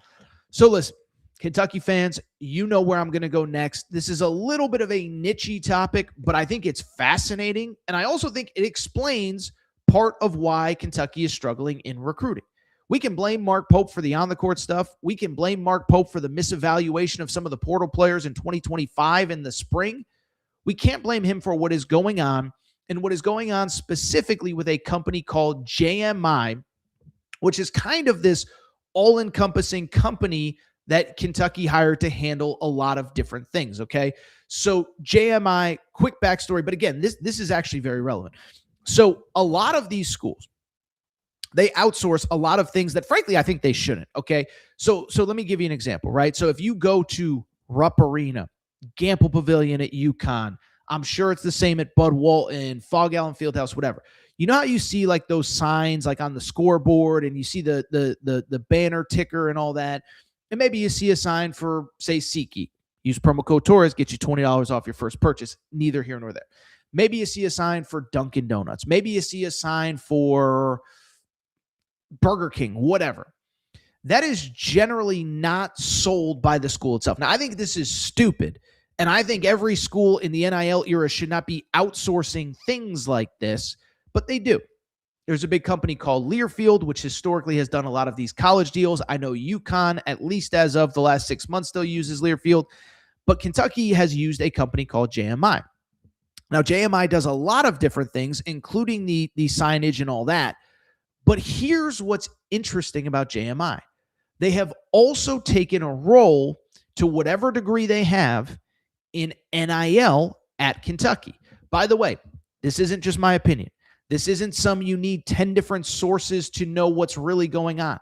So listen, Kentucky fans, you know where I'm going to go next. This is a little bit of a niche-y topic, but I think it's fascinating. And I also think it explains part of why Kentucky is struggling in recruiting. We can blame Mark Pope for the on-the-court stuff. We can blame Mark Pope for the misevaluation of some of the portal players in 2025 in the spring. We can't blame him for what is going on, and what is going on specifically with a company called JMI, which is kind of this all-encompassing company that Kentucky hired to handle a lot of different things, okay? So JMI, quick backstory, but again, this is actually very relevant. So a lot of these schools, they outsource a lot of things that, frankly, I think they shouldn't, okay? So let me give you an example, right? So if you go to Rupp Arena, Gamble Pavilion at UConn, I'm sure it's the same at Bud Walton, Fog Allen Fieldhouse, whatever. You know how you see like those signs like on the scoreboard, and you see the banner ticker and all that, and maybe you see a sign for, say, SeatGeek. Use promo code Torres, get you $20 off your first purchase. Neither here nor there. Maybe you see a sign for Dunkin' Donuts. Maybe you see a sign for Burger King, whatever. That is generally not sold by the school itself. Now, I think this is stupid, and I think every school in the NIL era should not be outsourcing things like this, but they do. There's a big company called Learfield, which historically has done a lot of these college deals. I know UConn, at least as of the last 6 months, still uses Learfield, but Kentucky has used a company called JMI. Now, JMI does a lot of different things, including the signage and all that. But here's what's interesting about JMI. They have also taken a role, to whatever degree they have, in NIL at Kentucky. By the way, this isn't just my opinion. This isn't some you need 10 different sources to know what's really going on.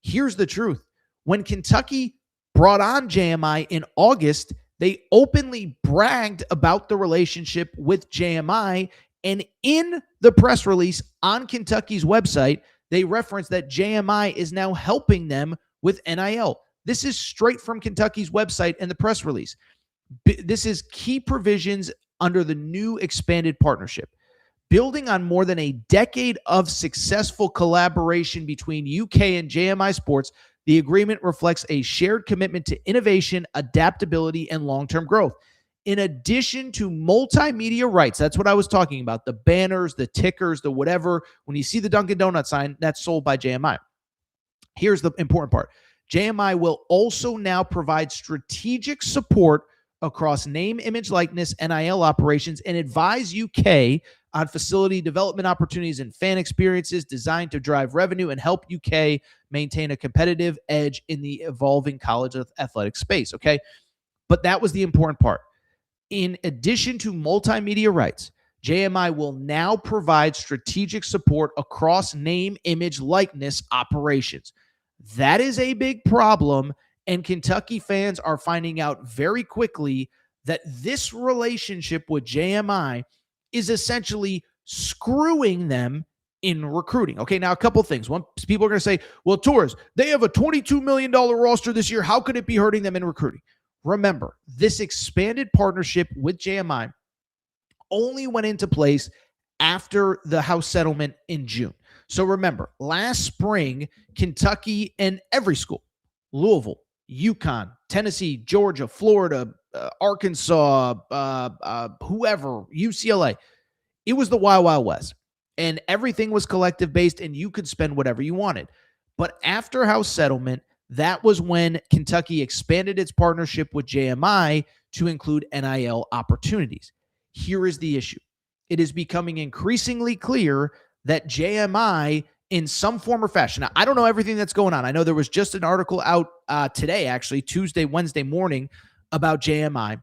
Here's the truth. When Kentucky brought on JMI in August, they openly bragged about the relationship with JMI. And in the press release on Kentucky's website, they referenced that JMI is now helping them with NIL. This is straight from Kentucky's website and the press release. This is key provisions under the new expanded partnership. Building on more than a decade of successful collaboration between UK and JMI Sports, the agreement reflects a shared commitment to innovation, adaptability, and long-term growth. In addition to multimedia rights, that's what I was talking about, the banners, the tickers, the whatever. When you see the Dunkin' Donuts sign, that's sold by JMI. Here's the important part. JMI will also now provide strategic support across name, image, likeness, NIL operations, and advise UK on facility development opportunities and fan experiences designed to drive revenue and help UK maintain a competitive edge in the evolving college athletic space, okay? But that was the important part. In addition to multimedia rights, JMI will now provide strategic support across name, image, likeness operations. That is a big problem, and Kentucky fans are finding out very quickly that this relationship with JMI is essentially screwing them in recruiting. Okay, now a couple things. One, people are going to say, well, Torres, they have a $22 million roster this year. How could it be hurting them in recruiting? Remember, this expanded partnership with JMI only went into place after the House settlement in June. So remember, last spring, Kentucky and every school, Louisville, UConn, Tennessee, Georgia, Florida, Arkansas, whoever, UCLA, it was the Wild Wild West. And everything was collective based, and you could spend whatever you wanted. But after House settlement, that was when Kentucky expanded its partnership with JMI to include NIL opportunities. Here is the issue. It is becoming increasingly clear that JMI, in some form or fashion, now, I don't know everything that's going on. I know there was just an article out today, actually, Wednesday morning, about JMI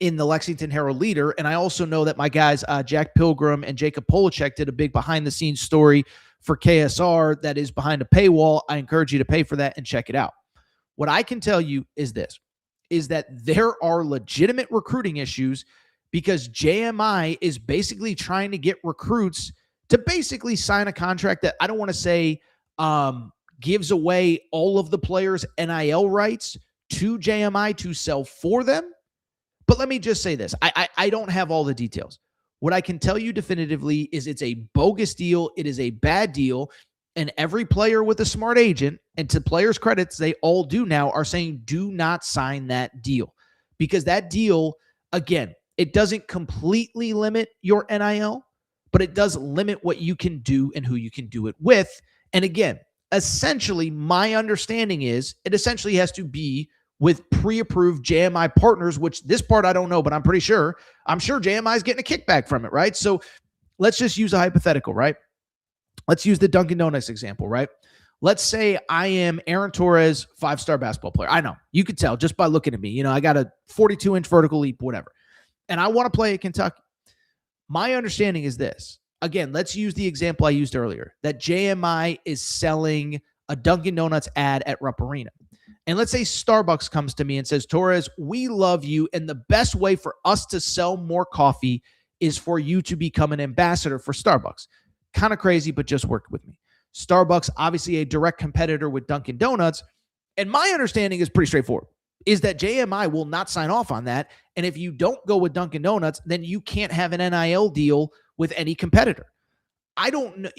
in the Lexington Herald Leader. And I also know that my guys, Jack Pilgrim and Jacob Polachek, did a big behind-the-scenes story for KSR that is behind a paywall. I encourage you to pay for that and check it out. What I can tell you is this, is that there are legitimate recruiting issues because JMI is basically trying to get recruits to basically sign a contract that I don't want to say gives away all of the players' NIL rights to JMI to sell for them. But let me just say this. I don't have all the details. What I can tell you definitively is it's a bogus deal. It is a bad deal. And every player with a smart agent, and to players' credits, they all do now, are saying do not sign that deal. Because that deal, again, it doesn't completely limit your NIL, but it does limit what you can do and who you can do it with. And again, essentially, my understanding is it essentially has to be with pre-approved JMI partners, which this part I don't know, but I'm pretty sure. I'm sure JMI is getting a kickback from it, right? So let's just use a hypothetical, right? Let's use the Dunkin' Donuts example, right? Let's say I am Aaron Torres, 5-star basketball player. I know, you could tell just by looking at me. You know, I got a 42-inch vertical leap, whatever. And I want to play at Kentucky. My understanding is this. Again, let's use the example I used earlier, that JMI is selling a Dunkin' Donuts ad at Rupp Arena. And let's say Starbucks comes to me and says, Torres, we love you, and the best way for us to sell more coffee is for you to become an ambassador for Starbucks. Kind of crazy, but just work with me. Starbucks, obviously a direct competitor with Dunkin' Donuts. And my understanding is pretty straightforward, is that JMI will not sign off on that. And if you don't go with Dunkin' Donuts, then you can't have an NIL deal with any competitor. I don't know.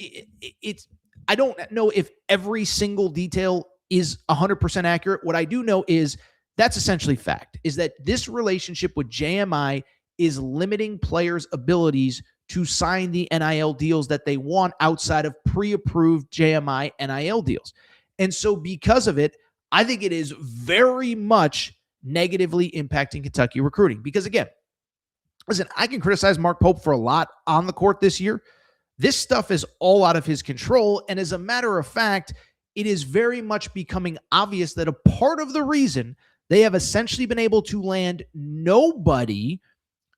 I don't know if every single detail is 100% accurate. What I do know is that's essentially fact, is that this relationship with JMI is limiting players' abilities to sign the NIL deals that they want outside of pre-approved JMI NIL deals. And so because of it, I think it is very much negatively impacting Kentucky recruiting. Because again, listen, I can criticize Mark Pope for a lot on the court this year. This stuff is all out of his control. And as a matter of fact, it is very much becoming obvious that a part of the reason they have essentially been able to land nobody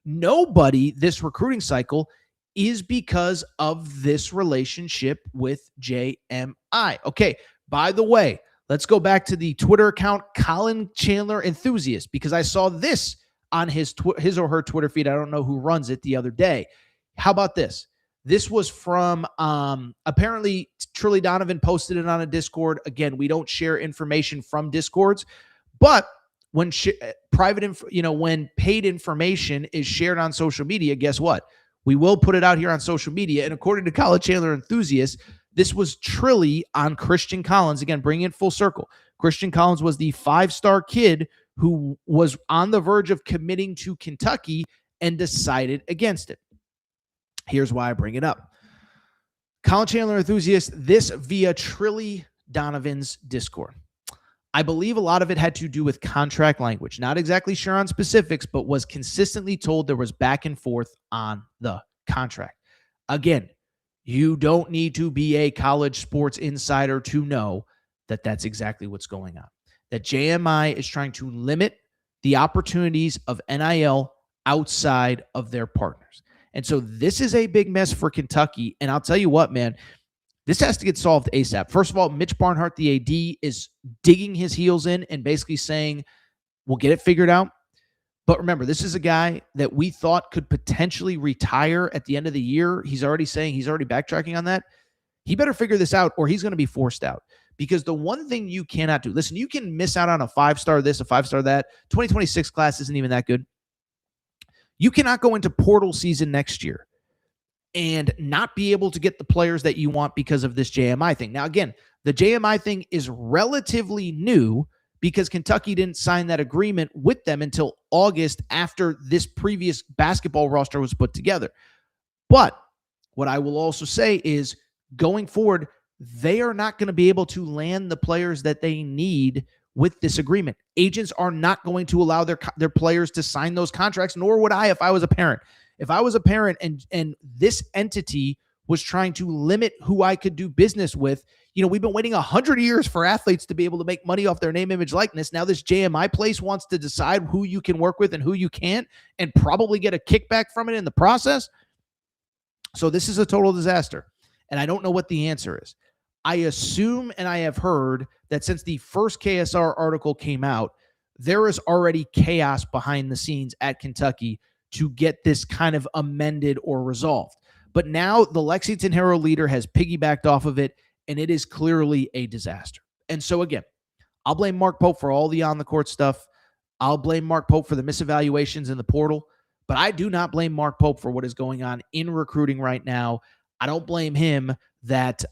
this recruiting cycle is because of this relationship with JMI. Okay, by the way, let's go back to the Twitter account, Colin Chandler Enthusiast, because I saw this on his or her Twitter feed. I don't know who runs it the other day. How about this? This was from apparently Trilly Donovan posted it on a Discord. Again, we don't share information from Discords, but when when paid information is shared on social media, guess what? We will put it out here on social media. And according to Colin Chandler Enthusiast, this was Trilly on Christian Collins. Again, bringing it full circle. Christian Collins was the 5-star kid who was on the verge of committing to Kentucky and decided against it. Here's why I bring it up. Colin Chandler Enthusiast, this via Trilly Donovan's Discord. I believe a lot of it had to do with contract language. Not exactly sure on specifics, but was consistently told there was back and forth on the contract. Again, you don't need to be a college sports insider to know that that's exactly what's going on. That JMI is trying to limit the opportunities of NIL outside of their partners. And so this is a big mess for Kentucky. And I'll tell you what, man, this has to get solved ASAP. First of all, Mitch Barnhart, the AD, is digging his heels in and basically saying, we'll get it figured out. But remember, this is a guy that we thought could potentially retire at the end of the year. He's already saying he's already backtracking on that. He better figure this out or he's going to be forced out. Because the one thing you cannot do, listen, you can miss out on a 5-star this, a 5-star that. 2026 class isn't even that good. You cannot go into portal season next year and not be able to get the players that you want because of this JMI thing. Now, again, the JMI thing is relatively new because Kentucky didn't sign that agreement with them until August after this previous basketball roster was put together. But what I will also say is going forward, they are not going to be able to land the players that they need with this agreement. Agents are not going to allow their players to sign those contracts, nor would I if I was a parent. If I was a parent and this entity was trying to limit who I could do business with, we've been waiting 100 years for athletes to be able to make money off their name, image, likeness. Now this JMI place wants to decide who you can work with and who you can't and probably get a kickback from it in the process. So this is a total disaster. And I don't know what the answer is. I assume and I have heard that since the first KSR article came out, there is already chaos behind the scenes at Kentucky to get this kind of amended or resolved. But now the Lexington Herald Leader has piggybacked off of it, and it is clearly a disaster. And so again, I'll blame Mark Pope for all the on-the-court stuff. I'll blame Mark Pope for the misevaluations in the portal, but I do not blame Mark Pope for what is going on in recruiting right now. I don't blame him that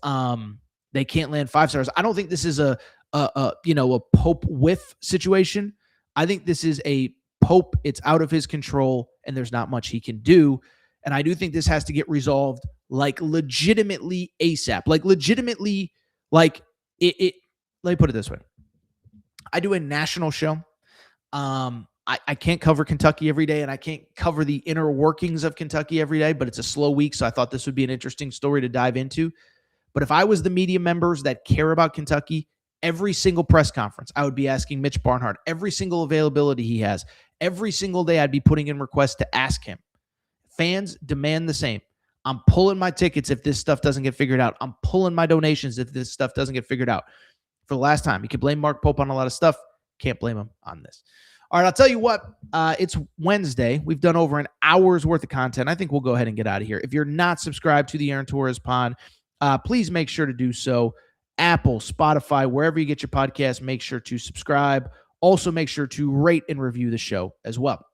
they can't land 5-stars. I don't think this is a Pope whiff situation. I think this is a Pope. It's out of his control, and there's not much he can do. And I do think this has to get resolved like legitimately ASAP. Like legitimately, like it. Let me put it this way. I do a national show. I can't cover Kentucky every day, and I can't cover the inner workings of Kentucky every day, but it's a slow week, so I thought this would be an interesting story to dive into. But if I was the media members that care about Kentucky, every single press conference, I would be asking Mitch Barnhart, every single availability he has, every single day I'd be putting in requests to ask him. Fans demand the same. I'm pulling my tickets if this stuff doesn't get figured out. I'm pulling my donations if this stuff doesn't get figured out. For the last time, you could blame Mark Pope on a lot of stuff. Can't blame him on this. All right, I'll tell you what. It's Wednesday. We've done over an hour's worth of content. I think we'll go ahead and get out of here. If you're not subscribed to the Aaron Torres pod, please make sure to do so. Apple, Spotify, wherever you get your podcast, make sure to subscribe. Also, make sure to rate and review the show as well.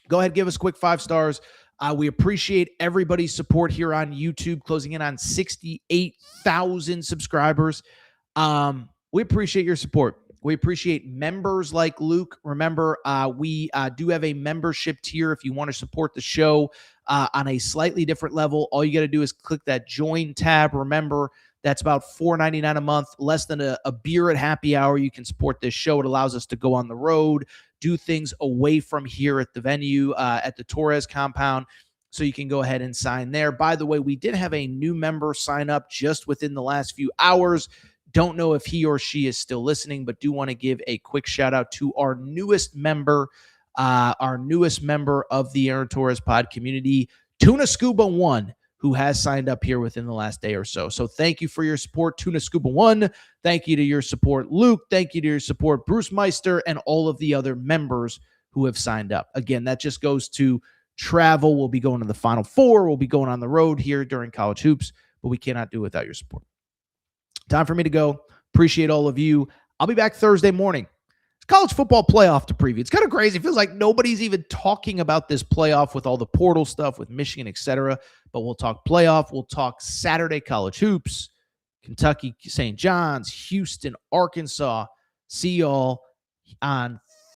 Go ahead, give us a quick 5 stars. We appreciate everybody's support here on YouTube, closing in on 68,000 subscribers. We appreciate your support. We appreciate members like Luke. Remember, we do have a membership tier if you want to support the show on a slightly different level. All you got to do is click that join tab. Remember, that's about $4.99 a month, less than a beer at happy hour. You can support this show. It allows us to go on the road, do things away from here at the venue, at the Torres compound. So you can go ahead and sign there. By the way, we did have a new member sign up just within the last few hours. Don't know if he or she is still listening, but do want to give a quick shout out to our newest member of the Aaron Torres pod community, Tuna Scuba One, who has signed up here within the last day or so. So thank you for your support, Tuna Scuba One. Thank you to your support, Luke. Thank you to your support, Bruce Meister, and all of the other members who have signed up. Again, that just goes to travel. We'll be going to the Final Four. We'll be going on the road here during college hoops, but we cannot do it without your support. Time for me to go. Appreciate all of you. I'll be back Thursday morning. It's college football playoff to preview. It's kind of crazy. It feels like nobody's even talking about this playoff with all the portal stuff with Michigan, etc. But we'll talk playoff. We'll talk Saturday college hoops, Kentucky, St. John's, Houston, Arkansas. See y'all on